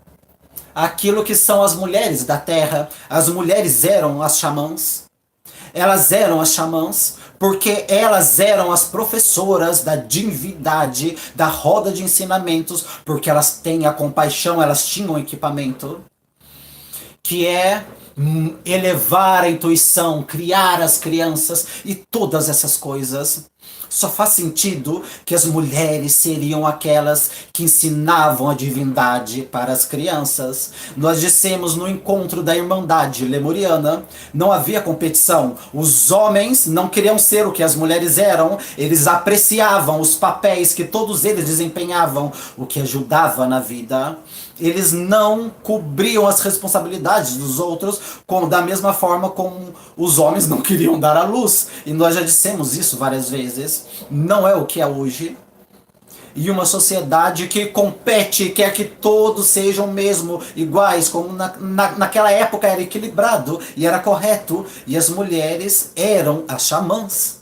aquilo que são as mulheres da terra. As mulheres eram as xamãs. Elas eram as xamãs porque elas eram as professoras da divindade, da roda de ensinamentos, porque elas têm a compaixão, elas tinham equipamento, que é elevar a intuição, criar as crianças e todas essas coisas. Só faz sentido que as mulheres seriam aquelas que ensinavam a divindade para as crianças. Nós dissemos no encontro da Irmandade Lemuriana, não havia competição. Os homens não queriam ser o que as mulheres eram, eles apreciavam os papéis que todos eles desempenhavam, o que ajudava na vida. Eles não cobriam as responsabilidades dos outros da mesma forma como os homens não queriam dar à luz. E nós já dissemos isso várias vezes. Não é o que é hoje. E uma sociedade que compete, quer que todos sejam mesmo iguais, como naquela época era equilibrado e era correto. E as mulheres eram as xamãs.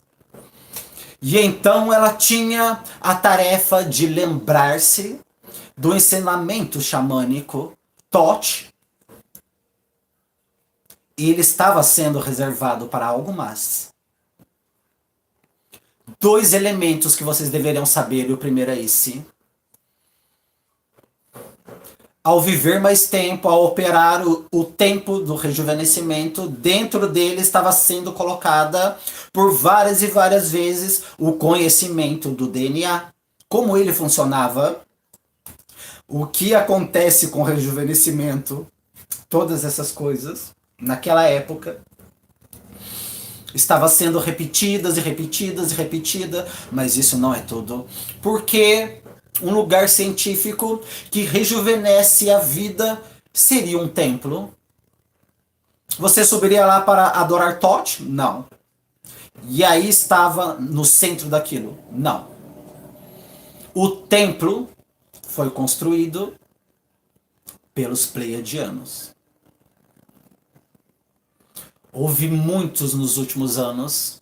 E então ela tinha a tarefa de lembrar-se do ensinamento xamânico Thoth, e ele estava sendo reservado para algo mais. Dois elementos que vocês deveriam saber, e o primeiro é esse. Ao viver mais tempo, ao operar o tempo do rejuvenescimento, dentro dele estava sendo colocada por várias e várias vezes o conhecimento do DNA. Como ele funcionava, o que acontece com o rejuvenescimento, todas essas coisas, naquela época, estava sendo repetidas e repetidas e repetidas, mas isso não é tudo. Porque um lugar científico que rejuvenesce a vida seria um templo. Você subiria lá para adorar Thoth? Não. E aí estava no centro daquilo? Não. O templo foi construído pelos pleiadianos. Houve muitos nos últimos anos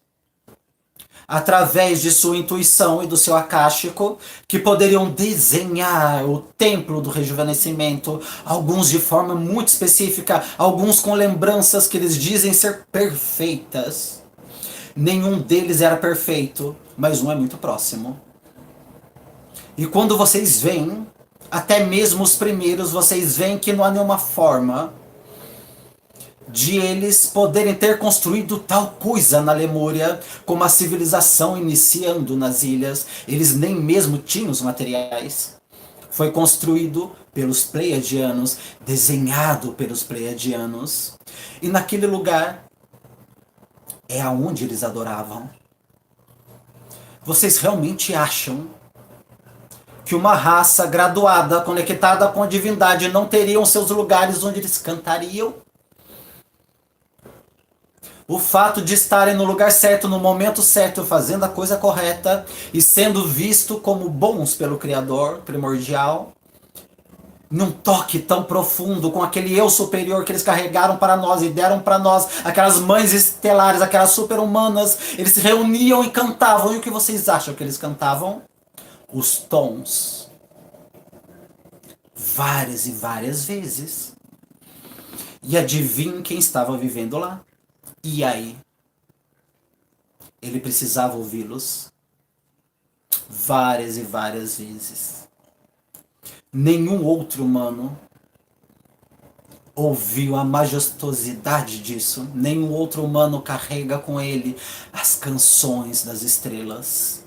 através de sua intuição e do seu akáshico, que poderiam desenhar o templo do rejuvenescimento, alguns de forma muito específica, alguns com lembranças que eles dizem ser perfeitas. Nenhum deles era perfeito, mas um é muito próximo. E quando vocês veem, até mesmo os primeiros, vocês veem que não há nenhuma forma de eles poderem ter construído tal coisa na Lemúria, como a civilização iniciando nas ilhas. Eles nem mesmo tinham os materiais. Foi construído pelos Pleiadianos, desenhado pelos Pleiadianos. E naquele lugar é aonde eles adoravam. Vocês realmente acham que uma raça graduada, conectada com a divindade, não teriam seus lugares onde eles cantariam? O fato de estarem no lugar certo, no momento certo, fazendo a coisa correta e sendo visto como bons pelo Criador primordial, num toque tão profundo, com aquele eu superior que eles carregaram para nós e deram para nós, aquelas mães estelares, aquelas super-humanas, eles se reuniam e cantavam. E o que vocês acham que eles cantavam? Os tons. Várias e várias vezes. E adivinhe quem estava vivendo lá? E aí? Ele precisava ouvi-los várias e várias vezes. Nenhum outro humano ouviu a majestosidade disso. Nenhum outro humano carrega com ele as canções das estrelas.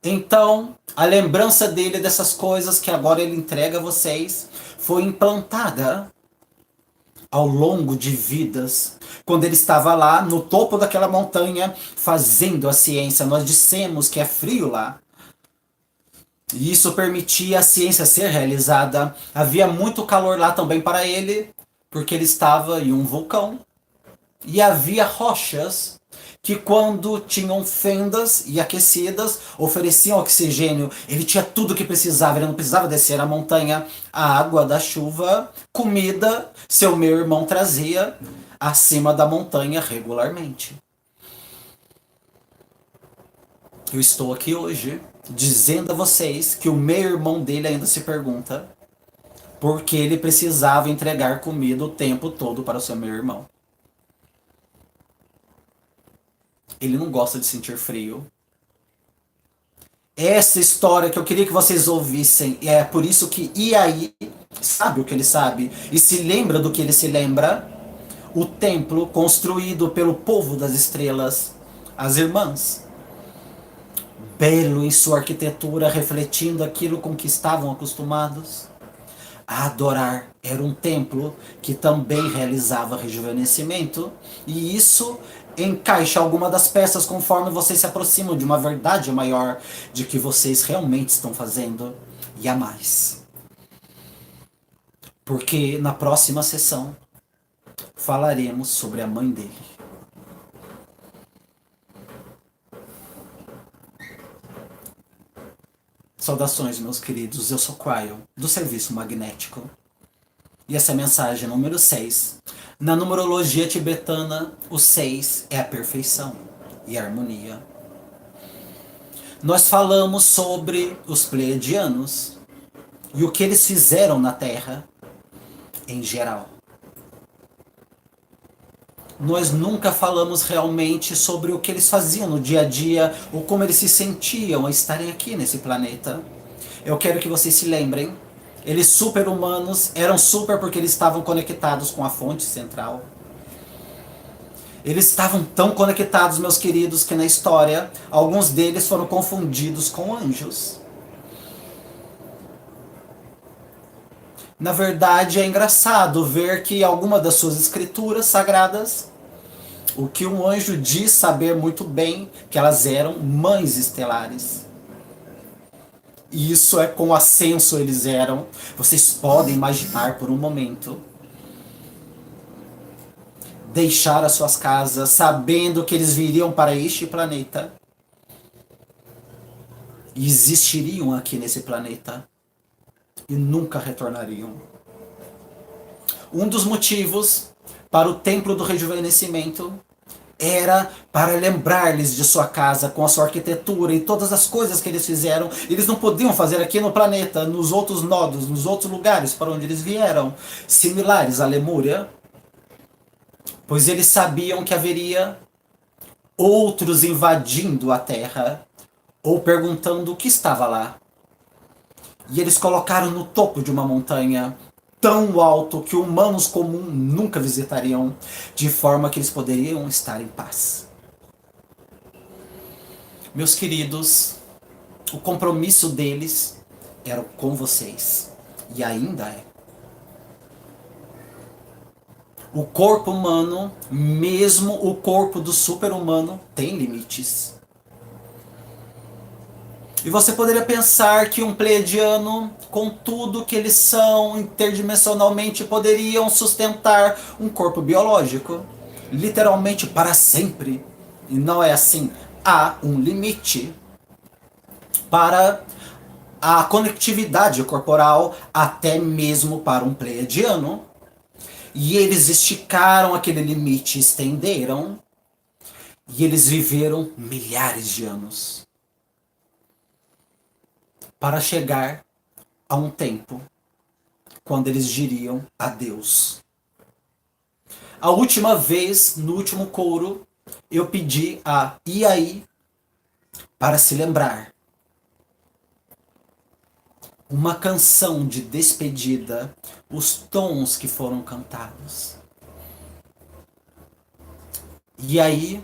Então, a lembrança dele dessas coisas que agora ele entrega a vocês foi implantada ao longo de vidas, quando ele estava lá no topo daquela montanha fazendo a ciência. Nós dissemos que é frio lá. E isso permitia a ciência ser realizada. Havia muito calor lá também para ele, porque ele estava em um vulcão. E havia rochas que, quando tinham fendas e aquecidas, ofereciam oxigênio. Ele tinha tudo o que precisava, ele não precisava descer a montanha. A água da chuva, comida, seu meu irmão trazia acima da montanha regularmente. Eu estou aqui hoje dizendo a vocês que o meu irmão dele ainda se pergunta por que ele precisava entregar comida o tempo todo para o seu meu irmão. Ele não gosta de sentir frio. Essa história que eu queria que vocês ouvissem, e é por isso que Iai sabe o que ele sabe e se lembra do que ele se lembra. O templo construído pelo povo das estrelas, as irmãs, belo em sua arquitetura, refletindo aquilo com que estavam acostumados a adorar. Era um templo que também realizava rejuvenescimento, e isso encaixa alguma das peças conforme vocês se aproximam de uma verdade maior de que vocês realmente estão fazendo, e a mais. Porque na próxima sessão falaremos sobre a mãe dele. Saudações, meus queridos, eu sou Cryo, do Serviço Magnético. E essa é a mensagem número 6. Na numerologia tibetana, o 6 é a perfeição e a harmonia. Nós falamos sobre os Pleiadianos e o que eles fizeram na Terra em geral. Nós nunca falamos realmente sobre o que eles faziam no dia a dia ou como eles se sentiam a estarem aqui nesse planeta. Eu quero que vocês se lembrem, eles super-humanos eram super porque eles estavam conectados com a fonte central. Eles estavam tão conectados, meus queridos, que na história alguns deles foram confundidos com anjos. Na verdade, é engraçado ver que alguma das suas escrituras sagradas, o que um anjo diz saber muito bem, que elas eram mães estelares. E isso é com ascenso eles eram. Vocês podem imaginar por um momento. Deixar as suas casas sabendo que eles viriam para este planeta. E existiriam aqui nesse planeta. E nunca retornariam. Um dos motivos para o Templo do Rejuvenescimento era para lembrar-lhes de sua casa, com a sua arquitetura e todas as coisas que eles fizeram. Eles não podiam fazer aqui no planeta, nos outros nodos, nos outros lugares para onde eles vieram, similares à Lemúria, pois eles sabiam que haveria outros invadindo a Terra ou perguntando o que estava lá. E eles colocaram no topo de uma montanha tão alto que humanos comuns nunca visitariam, de forma que eles poderiam estar em paz. Meus queridos, o compromisso deles era com vocês, e ainda é. O corpo humano, mesmo o corpo do super-humano, tem limites. E você poderia pensar que um pleiadiano, com tudo que eles são interdimensionalmente, poderiam sustentar um corpo biológico, literalmente para sempre. E não é assim. Há um limite para a conectividade corporal, até mesmo para um pleiadiano. E eles esticaram aquele limite, estenderam, e eles viveram milhares de anos para chegar a um tempo quando eles diriam adeus. A última vez, no último coro, eu pedi a Iai para se lembrar. Uma canção de despedida, os tons que foram cantados. E aí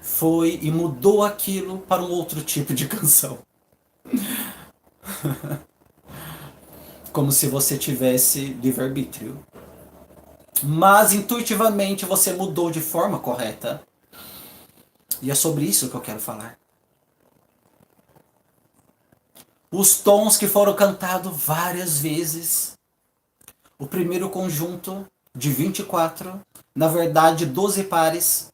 foi e mudou aquilo para um outro tipo de canção. Como se você tivesse livre-arbítrio. Mas intuitivamente você mudou de forma correta. E é sobre isso que eu quero falar. Os tons que foram cantados várias vezes. O primeiro conjunto de 24, na verdade 12 pares,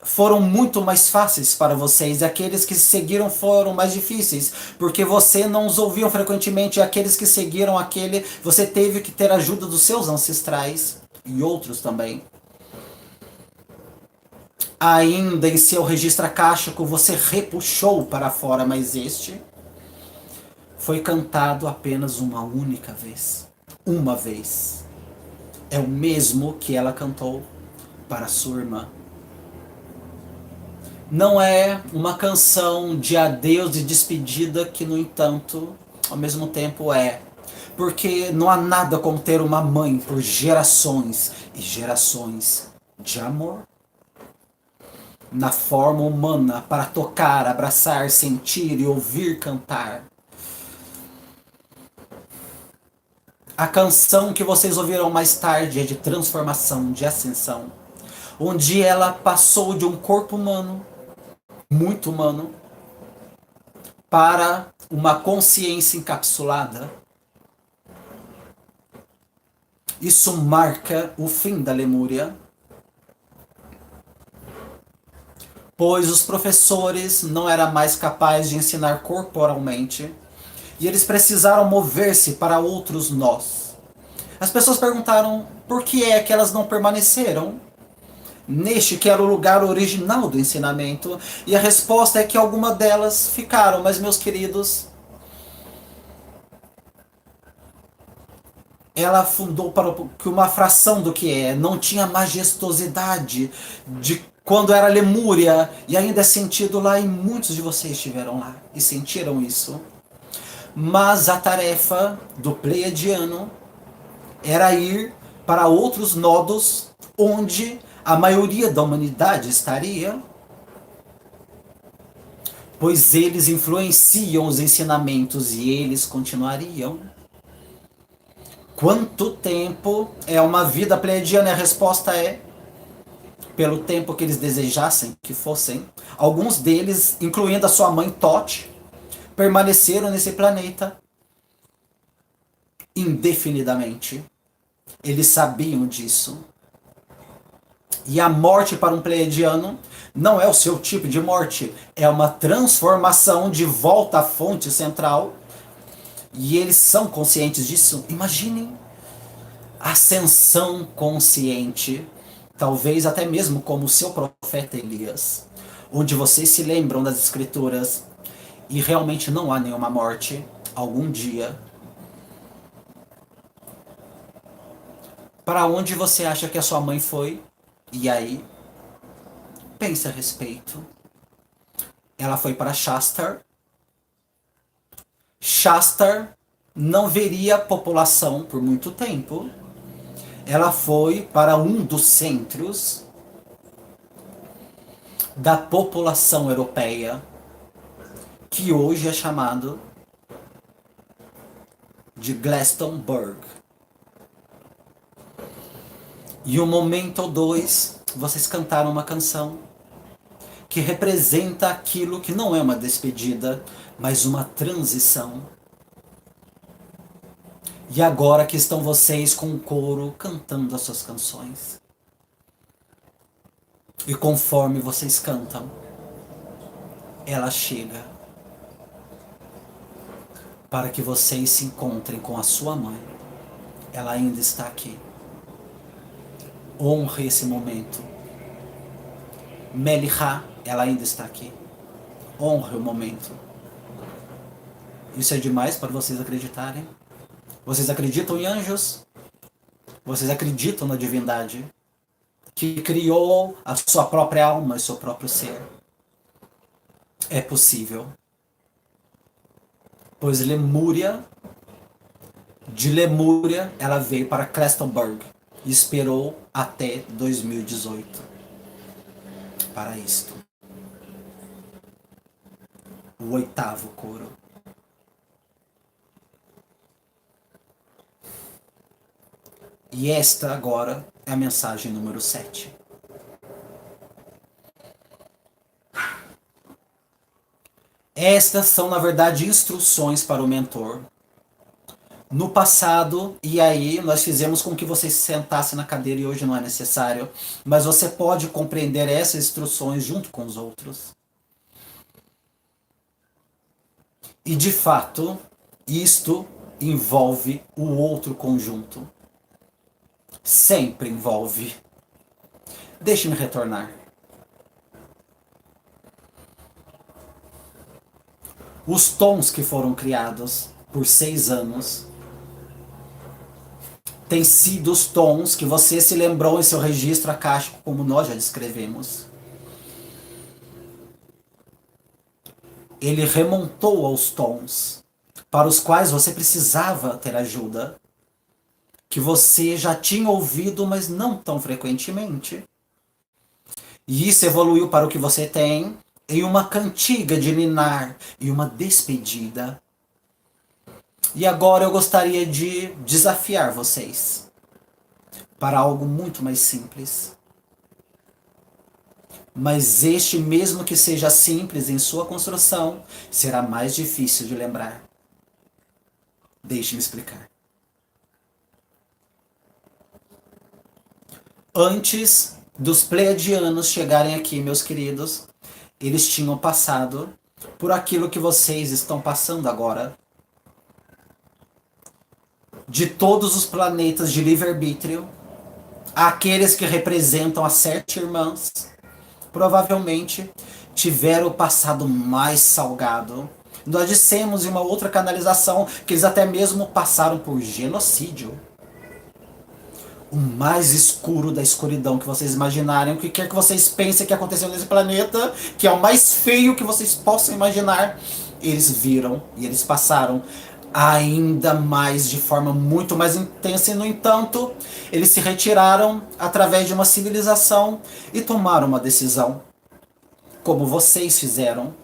foram muito mais fáceis para vocês. E aqueles que seguiram foram mais difíceis, porque você não os ouviam frequentemente. E aqueles que seguiram aquele, você teve que ter ajuda dos seus ancestrais e outros também. Ainda em seu registro akáshico, você repuxou para fora, mas este foi cantado apenas uma única vez. Uma vez. É o mesmo que ela cantou para sua irmã. Não é uma canção de adeus e despedida que, no entanto, ao mesmo tempo é. Porque não há nada como ter uma mãe por gerações e gerações de amor. Na forma humana, para tocar, abraçar, sentir e ouvir cantar. A canção que vocês ouviram mais tarde é de transformação, de ascensão. Onde ela passou de um corpo humano, muito humano, para uma consciência encapsulada. Isso marca o fim da Lemúria. Pois os professores não eram mais capazes de ensinar corporalmente, e eles precisaram mover-se para outros nós. As pessoas perguntaram por que é que elas não permaneceram neste que era o lugar original do ensinamento, e a resposta é que algumas delas ficaram, mas meus queridos, ela fundou para que uma fração do que é, não tinha majestosidade de quando era Lemúria, e ainda é sentido lá, e muitos de vocês estiveram lá e sentiram isso. Mas a tarefa do pleiadiano era ir para outros nodos onde a maioria da humanidade estaria, pois eles influenciam os ensinamentos e eles continuariam. Quanto tempo é uma vida pleiadiana? A resposta é pelo tempo que eles desejassem que fossem. Alguns deles, incluindo a sua mãe Thoth, permaneceram nesse planeta indefinidamente. Eles sabiam disso. E a morte para um pleiadiano não é o seu tipo de morte, é uma transformação de volta à fonte central. E eles são conscientes disso. Imaginem a ascensão consciente talvez até mesmo como o seu profeta Elias, onde vocês se lembram das escrituras e realmente não há nenhuma morte algum dia. Para onde você acha que a sua mãe foi? E aí, pense a respeito. Ela foi para Shastar. Shastar não veria população por muito tempo. Ela foi para um dos centros da população europeia, que hoje é chamado de Glastonbury. E o momento 2, vocês cantaram uma canção que representa aquilo que não é uma despedida, mas uma transição. E agora que estão vocês com o coro cantando as suas canções. E conforme vocês cantam, ela chega para que vocês se encontrem com a sua mãe. Ela ainda está aqui. Honre esse momento. Melihá, ela ainda está aqui. Honre o momento. Isso é demais para vocês acreditarem? Vocês acreditam em anjos? Vocês acreditam na divindade que criou a sua própria alma e seu próprio ser? É possível. Pois Lemúria, de Lemúria, ela veio para Glastonbury e esperou até 2018 para isto. O 8º coro. E esta agora é a mensagem número 7. Estas são, na verdade, instruções para o mentor. No passado, e aí nós fizemos com que você se sentasse na cadeira e hoje não é necessário, mas você pode compreender essas instruções junto com os outros. E de fato, isto envolve o outro conjunto. Sempre envolve. Deixe-me retornar. Os tons que foram criados por 6 anos têm sido os tons que você se lembrou em seu registro acástico, como nós já descrevemos. Ele remontou aos tons para os quais você precisava ter ajuda, que você já tinha ouvido, mas não tão frequentemente. E isso evoluiu para o que você tem em uma cantiga de ninar e uma despedida. E agora eu gostaria de desafiar vocês para algo muito mais simples. Mas este, mesmo que seja simples em sua construção, será mais difícil de lembrar. Deixe-me explicar. Antes dos pleiadianos chegarem aqui, meus queridos, eles tinham passado por aquilo que vocês estão passando agora. De todos os planetas de livre-arbítrio, aqueles que representam as 7 irmãs, provavelmente tiveram o passado mais salgado. Nós dissemos em uma outra canalização que eles até mesmo passaram por genocídio. O mais escuro da escuridão que vocês imaginarem, o que quer que vocês pensem que aconteceu nesse planeta, que é o mais feio que vocês possam imaginar, eles viram e eles passaram ainda mais, de forma muito mais intensa, e no entanto, eles se retiraram através de uma civilização e tomaram uma decisão, como vocês fizeram.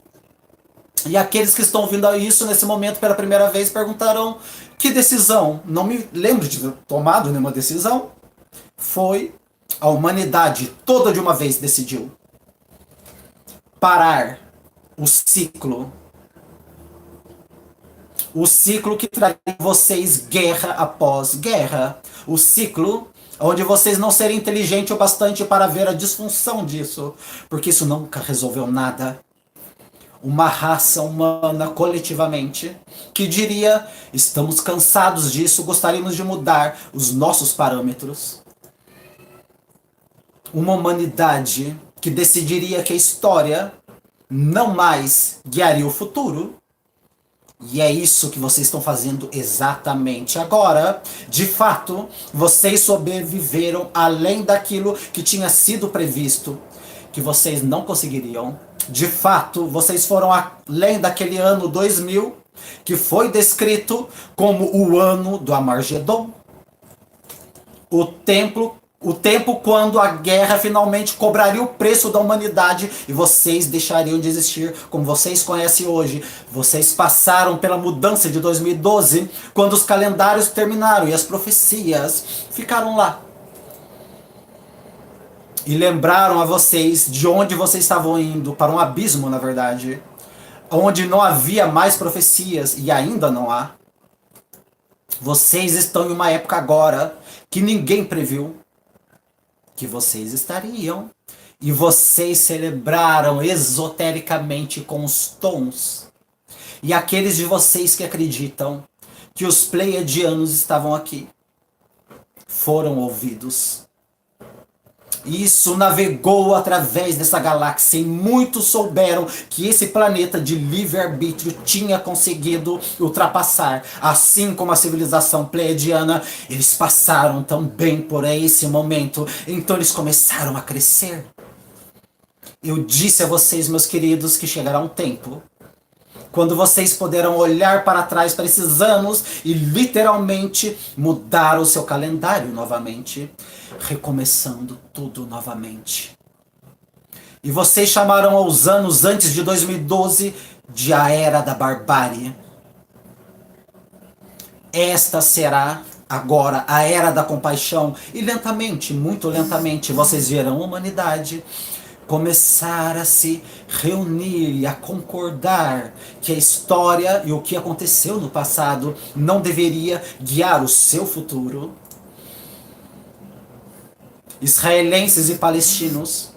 E aqueles que estão ouvindo isso nesse momento pela primeira vez perguntarão: que decisão? Não me lembro de ter tomado nenhuma decisão. Foi a humanidade toda de uma vez decidiu parar o ciclo que traz vocês guerra após guerra, o ciclo onde vocês não serem inteligentes o bastante para ver a disfunção disso, porque isso nunca resolveu nada. Uma raça humana coletivamente que diria: estamos cansados disso, gostaríamos de mudar os nossos parâmetros. uma humanidade que decidiria que a história não mais guiaria o futuro. E é isso que vocês estão fazendo exatamente agora. De fato, vocês sobreviveram além daquilo que tinha sido previsto, que vocês não conseguiriam. De fato, vocês foram além daquele ano 2000, que foi descrito como o ano do Amargedon. O tempo quando a guerra finalmente cobraria o preço da humanidade e vocês deixariam de existir como vocês conhecem hoje. Vocês passaram pela mudança de 2012, quando os calendários terminaram e as profecias ficaram lá. E lembraram a vocês de onde vocês estavam indo, para um abismo, na verdade, onde não havia mais profecias e ainda não há. Vocês estão em uma época agora que ninguém previu que vocês estariam. E vocês celebraram esotericamente com os tons. E aqueles de vocês que acreditam que os pleiadianos estavam aqui foram ouvidos. Isso navegou através dessa galáxia e muitos souberam que esse planeta de livre-arbítrio tinha conseguido ultrapassar. Assim como a civilização pleiadiana, eles passaram também por esse momento. Então eles começaram a crescer. Eu disse a vocês, meus queridos, que chegará um tempo quando vocês poderão olhar para trás para esses anos e literalmente mudar o seu calendário novamente, recomeçando tudo novamente. E vocês chamarão os anos antes de 2012 de a Era da Barbárie. Esta será agora a Era da Compaixão e lentamente, muito lentamente, vocês verão a humanidade começar a se reunir e a concordar que a história e o que aconteceu no passado não deveria guiar o seu futuro. Israelenses e palestinos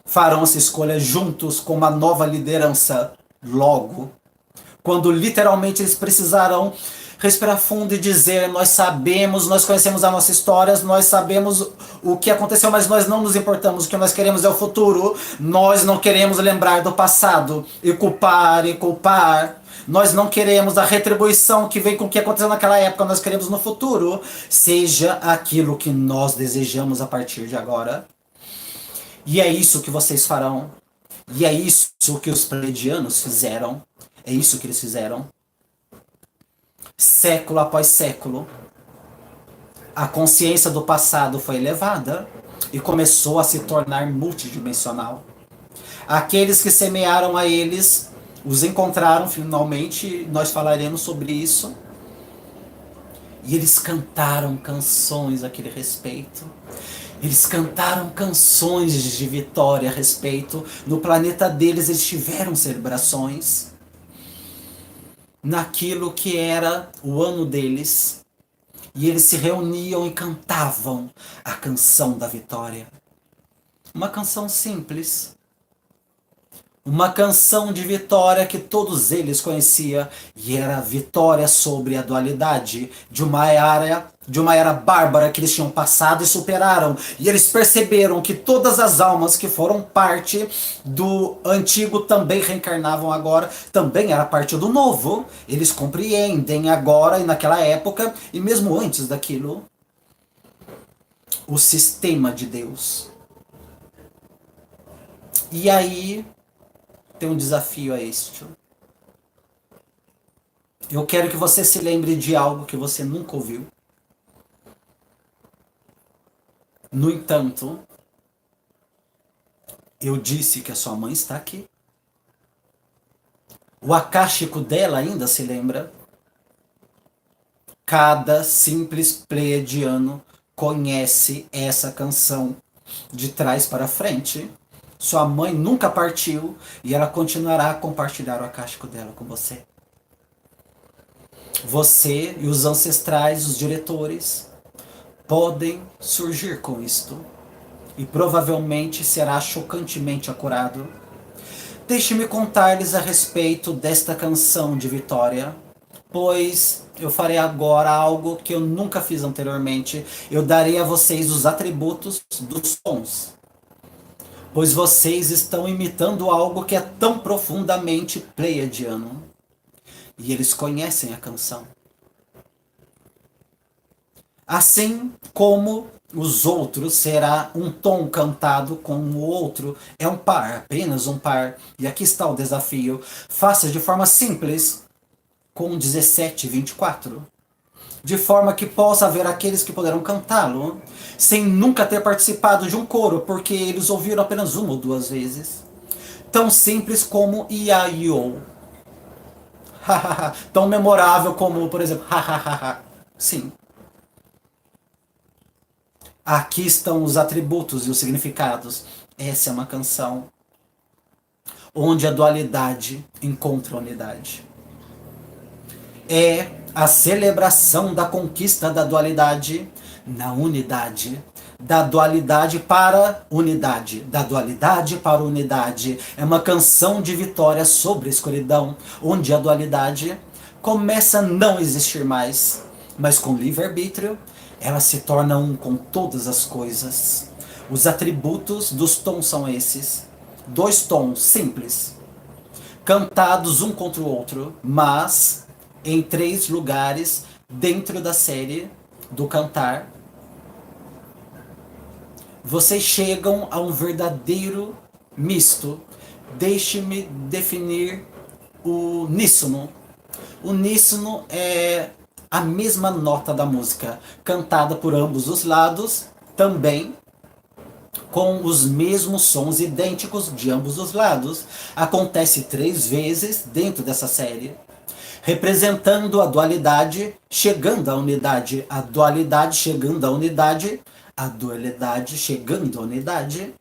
farão essa escolha juntos com uma nova liderança logo, quando literalmente eles precisarão respirar fundo e dizer: nós sabemos, nós conhecemos a nossa história, nós sabemos o que aconteceu, mas nós não nos importamos, o que nós queremos é o futuro, nós não queremos lembrar do passado e culpar. Nós não queremos a retribuição que vem com o que aconteceu naquela época, nós queremos no futuro seja aquilo que nós desejamos a partir de agora. E é isso que vocês farão. E é isso que os pleiadianos fizeram. É isso que eles fizeram. Século após século, a consciência do passado foi elevada e começou a se tornar multidimensional. Aqueles que semearam a eles os encontraram finalmente, nós falaremos sobre isso. E eles cantaram canções àquele respeito. Eles cantaram canções de vitória a respeito. No planeta deles eles tiveram celebrações naquilo que era o ano deles, e eles se reuniam e cantavam a canção da vitória. Uma canção simples, uma canção de vitória que todos eles conheciam, e era a vitória sobre a dualidade de uma era bárbara que eles tinham passado e superaram. E eles perceberam que todas as almas que foram parte do antigo também reencarnavam agora, também era parte do novo. Eles compreendem agora e naquela época, e mesmo antes daquilo, o sistema de Deus. E aí tem um desafio a este. Eu quero que você se lembre de algo que você nunca ouviu. No entanto, eu disse que a sua mãe está aqui. O akáshico dela ainda se lembra. Cada simples pleiadiano conhece essa canção de trás para frente. Sua mãe nunca partiu e ela continuará a compartilhar o akáshico dela com você. Você e os ancestrais, os diretores, podem surgir com isto. E provavelmente será chocantemente acurado. Deixe-me contar-lhes a respeito desta canção de vitória. pois eu farei agora algo que eu nunca fiz anteriormente. Eu darei a vocês os atributos dos tons, pois vocês estão imitando algo que é tão profundamente pleiadiano. E eles conhecem a canção. Assim como os outros, será um tom cantado com o outro. É um par, apenas um par. E aqui está o desafio. Faça de forma simples com 17, 24. De forma que possa haver aqueles que poderão cantá-lo sem nunca ter participado de um coro, porque eles ouviram apenas uma ou duas vezes. Tão simples como Ia-Io. Tão memorável como, por exemplo, sim. Aqui estão os atributos e os significados. Essa é uma canção onde a dualidade encontra a unidade. É a celebração da conquista da dualidade na unidade. Da dualidade para unidade. Da dualidade para unidade. É uma canção de vitória sobre a escuridão, onde a dualidade começa a não existir mais, mas com livre-arbítrio ela se torna um com todas as coisas. Os atributos dos tons são esses. Dois tons simples, cantados um contra o outro, mas em três lugares dentro da série do cantar. Vocês chegam a um verdadeiro misto. Deixe-me definir o uníssono. O uníssono é a mesma nota da música, cantada por ambos os lados, também com os mesmos sons idênticos de ambos os lados. Acontece 3 vezes dentro dessa série, representando a dualidade chegando à unidade, a dualidade chegando à unidade, a dualidade chegando à unidade,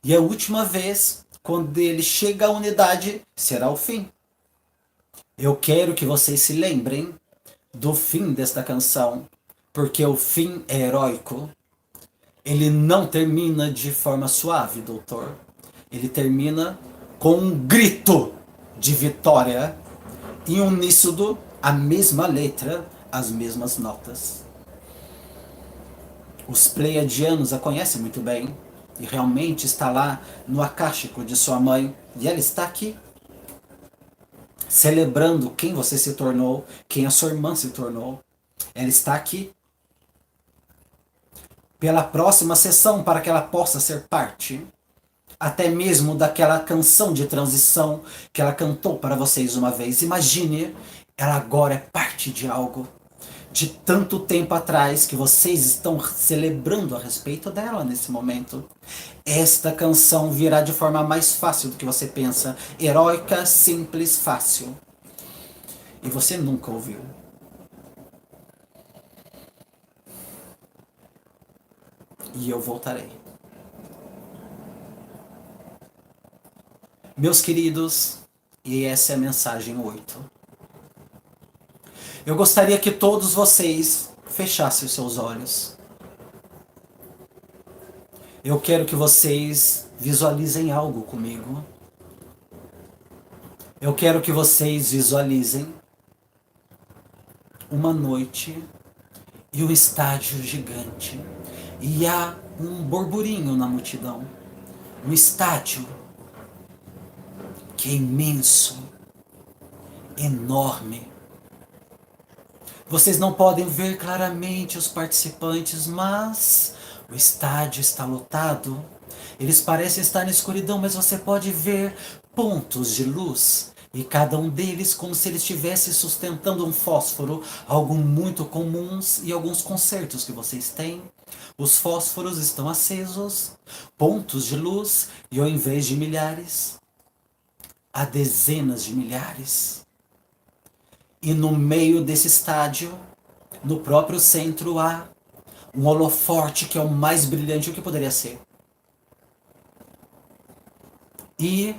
e a última vez, quando ele chega à unidade, será o fim. Eu quero que vocês se lembrem do fim desta canção, porque o fim é heróico. Ele não termina de forma suave, doutor. Ele termina com um grito de vitória em uníssono, a mesma letra, as mesmas notas. Os pleiadianos a conhecem muito bem e realmente está lá no acástico de sua mãe, e ela está aqui celebrando quem você se tornou, quem a sua irmã se tornou. Ela está aqui pela próxima sessão para que ela possa ser parte até mesmo daquela canção de transição que ela cantou para vocês uma vez. Imagine, ela agora é parte de algo de tanto tempo atrás que vocês estão celebrando a respeito dela nesse momento. Esta canção virá de forma mais fácil do que você pensa. Heróica, simples, fácil. E você nunca ouviu. E eu voltarei. Meus queridos, e essa é a mensagem 8. Eu gostaria que todos vocês fechassem os seus olhos. Eu quero que vocês visualizem algo comigo. Eu quero que vocês visualizem uma noite e um estádio gigante. E há um burburinho na multidão. Um estádio que é imenso, enorme. Vocês não podem ver claramente os participantes, mas o estádio está lotado. Eles parecem estar na escuridão, mas você pode ver pontos de luz. E cada um deles como se ele estivesse sustentando um fósforo, algo muito comum em alguns concertos que vocês têm. Os fósforos estão acesos, pontos de luz, e ao invés de milhares, há dezenas de milhares. E no meio desse estádio, no próprio centro, há um holoforte que é o mais brilhante que poderia ser. E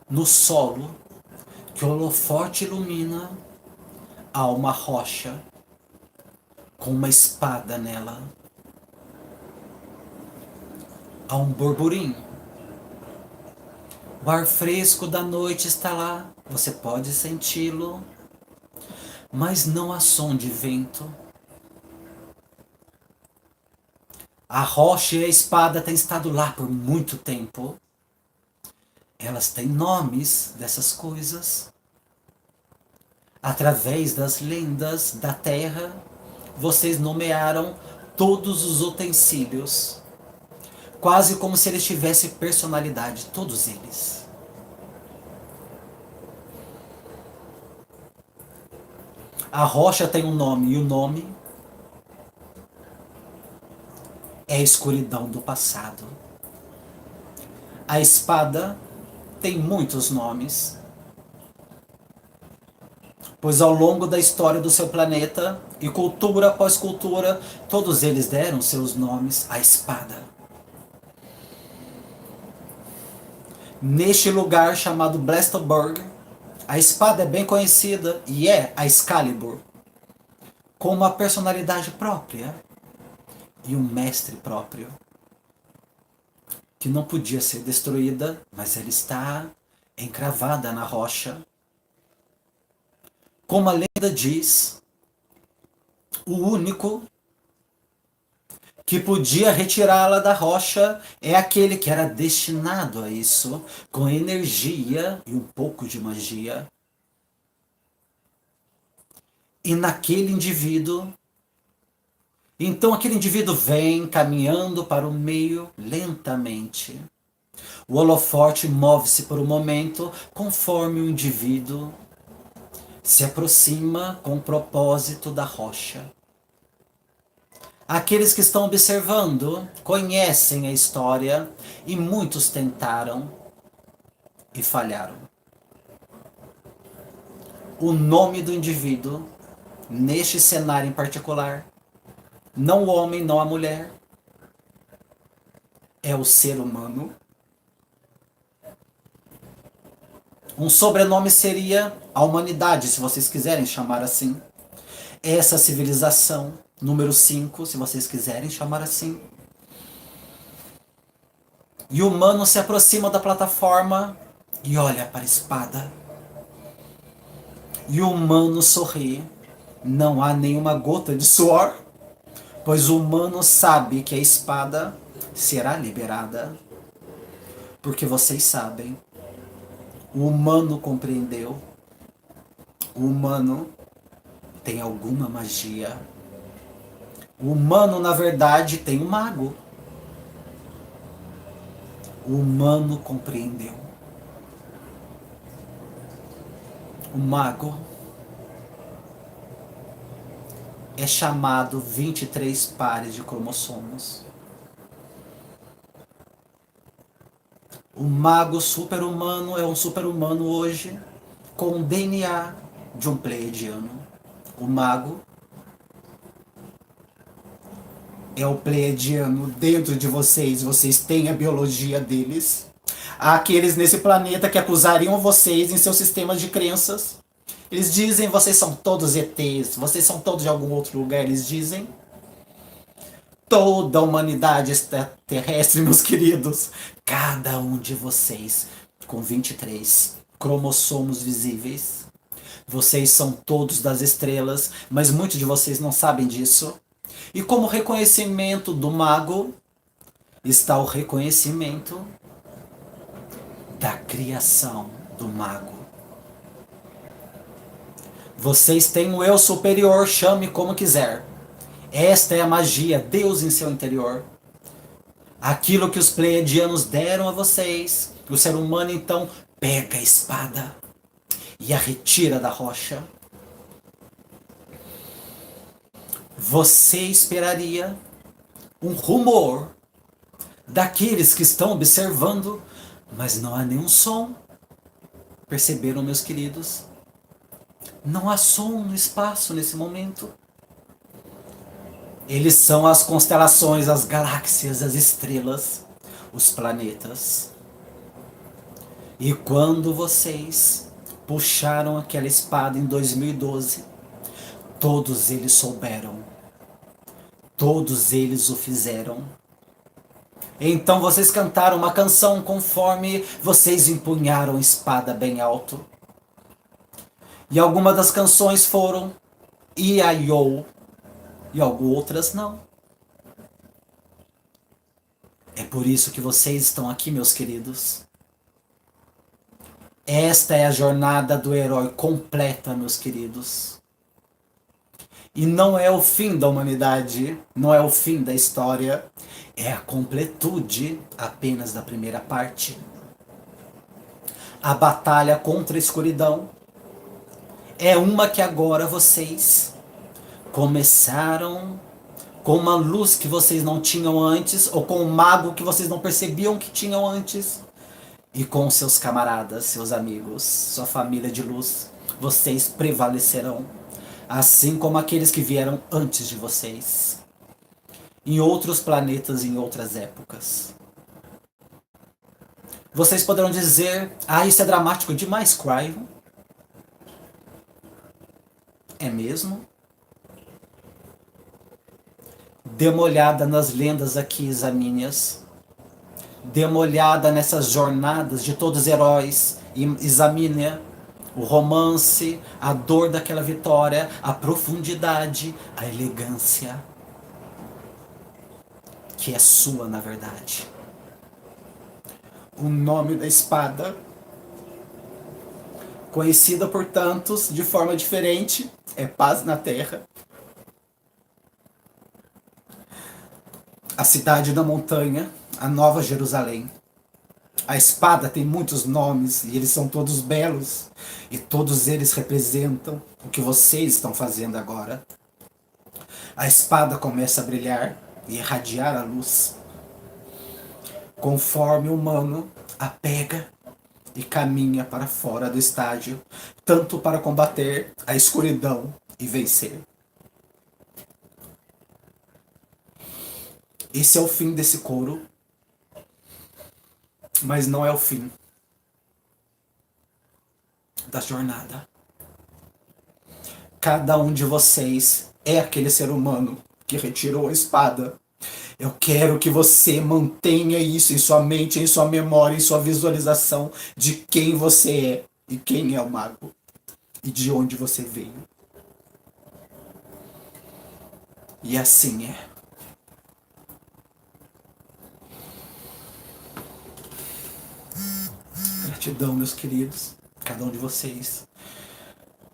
no solo, que o holoforte ilumina, há uma rocha com uma espada nela. Há um burburinho. O ar fresco da noite está lá. Você pode senti-lo. mas não há som de vento. A rocha e a espada têm estado lá por muito tempo. Elas têm nomes dessas coisas. Através das lendas da terra, vocês nomearam todos os utensílios, quase como se eles tivessem personalidade, todos eles. A rocha tem um nome, e o nome é a escuridão do passado. A espada tem muitos nomes, pois ao longo da história do seu planeta, e cultura após cultura, todos eles deram seus nomes à espada. Neste lugar chamado Blastoburg, a espada é bem conhecida e é a Excalibur, com uma personalidade própria e um mestre próprio, que não podia ser destruída, mas ela está encravada na rocha. Como a lenda diz, o único que podia retirá-la da rocha é aquele que era destinado a isso, com energia e um pouco de magia. E naquele indivíduo, então aquele indivíduo vem caminhando para o meio lentamente. O holofote move-se por um momento conforme o indivíduo se aproxima com o propósito da rocha. Aqueles que estão observando conhecem a história e muitos tentaram e falharam. O nome do indivíduo, neste cenário em particular, não o homem, não a mulher, é o ser humano. Um sobrenome seria a humanidade, se vocês quiserem chamar assim. Essa civilização, número 5, se vocês quiserem chamar assim. E o humano se aproxima da plataforma e olha para a espada. E o humano sorri. Não há nenhuma gota de suor, pois o humano sabe que a espada será liberada. Porque vocês sabem, o humano compreendeu, o humano tem alguma magia. O humano, na verdade, tem um mago. O humano compreendeu. O mago é chamado 23 pares de cromossomos. O mago super-humano é um super-humano hoje com o DNA de um pleiadiano. O mago é o pleiadiano dentro de vocês. Vocês têm a biologia deles. Há aqueles nesse planeta que acusariam vocês em seus sistemas de crenças. Eles dizem, vocês são todos ETs, vocês são todos de algum outro lugar, eles dizem. Toda a humanidade extraterrestre, meus queridos. Cada um de vocês com 23 cromossomos visíveis. Vocês são todos das estrelas, mas muitos de vocês não sabem disso. E como reconhecimento do mago, está o reconhecimento da criação do mago. Vocês têm um eu superior, chame como quiser. Esta é a magia, Deus em seu interior. Aquilo que os pleiadianos deram a vocês, o ser humano então pega a espada e a retira da rocha. Você esperaria um rumor daqueles que estão observando, mas não há nenhum som. Perceberam, meus queridos? Não há som no espaço nesse momento. Eles são as constelações, as galáxias, as estrelas, os planetas. E quando vocês puxaram aquela espada em 2012, todos eles souberam. Todos eles o fizeram. Então vocês cantaram uma canção conforme vocês empunharam a espada bem alto. E algumas das canções foram Iaiou e outras não. É por isso que vocês estão aqui, meus queridos. Esta é a jornada do herói completa, meus queridos. E não é o fim da humanidade, não é o fim da história, é a completude apenas da primeira parte. A batalha contra a escuridão é uma que agora vocês começaram com uma luz que vocês não tinham antes, ou com um mago que vocês não percebiam que tinham antes, e com seus camaradas, seus amigos, sua família de luz, vocês prevalecerão, assim como aqueles que vieram antes de vocês, em outros planetas, em outras épocas. Vocês poderão dizer: ah, isso é dramático demais, Cryon. É mesmo? Dê uma olhada nas lendas aqui, examine-as. Dê uma olhada nessas jornadas de todos os heróis e examine o romance, a dor daquela vitória, a profundidade, a elegância, que é sua na verdade. O nome da espada, conhecida por tantos de forma diferente, é Paz na Terra. A cidade da montanha, a Nova Jerusalém. A espada tem muitos nomes e eles são todos belos. E todos eles representam o que vocês estão fazendo agora. A espada começa a brilhar e irradiar a luz. Conforme o humano a pega e caminha para fora do estádio, tanto para combater a escuridão e vencer. Esse é o fim desse coro, mas não é o fim da jornada. Cada um de vocês é aquele ser humano que retirou a espada. Eu quero que você mantenha isso em sua mente, em sua memória, em sua visualização de quem você é e quem é o mago e de onde você veio. E assim é. Gratidão, meus queridos, cada um de vocês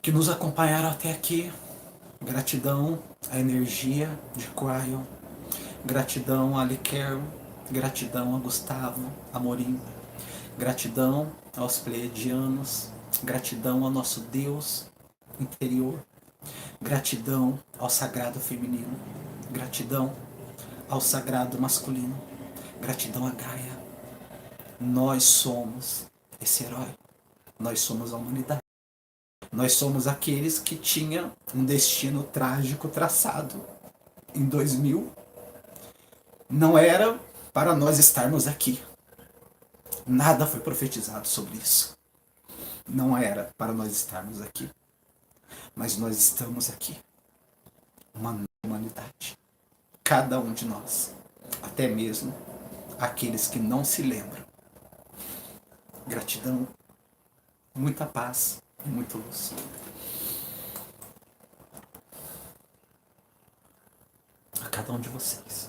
que nos acompanharam até aqui. Gratidão à energia de Cryon. Gratidão a Liquero. Gratidão a Gustavo Amorim. Gratidão aos pleiadianos. Gratidão ao nosso Deus interior. Gratidão ao sagrado feminino. Gratidão ao sagrado masculino. Gratidão a Gaia. Nós somos esse herói. Nós somos a humanidade. Nós somos aqueles que tinham um destino trágico traçado em 2000. Não era para nós estarmos aqui. Nada foi profetizado sobre isso. Não era para nós estarmos aqui. Mas nós estamos aqui. Uma nova humanidade. Cada um de nós. Até mesmo aqueles que não se lembram. Gratidão, muita paz e muita luz. A cada um de vocês.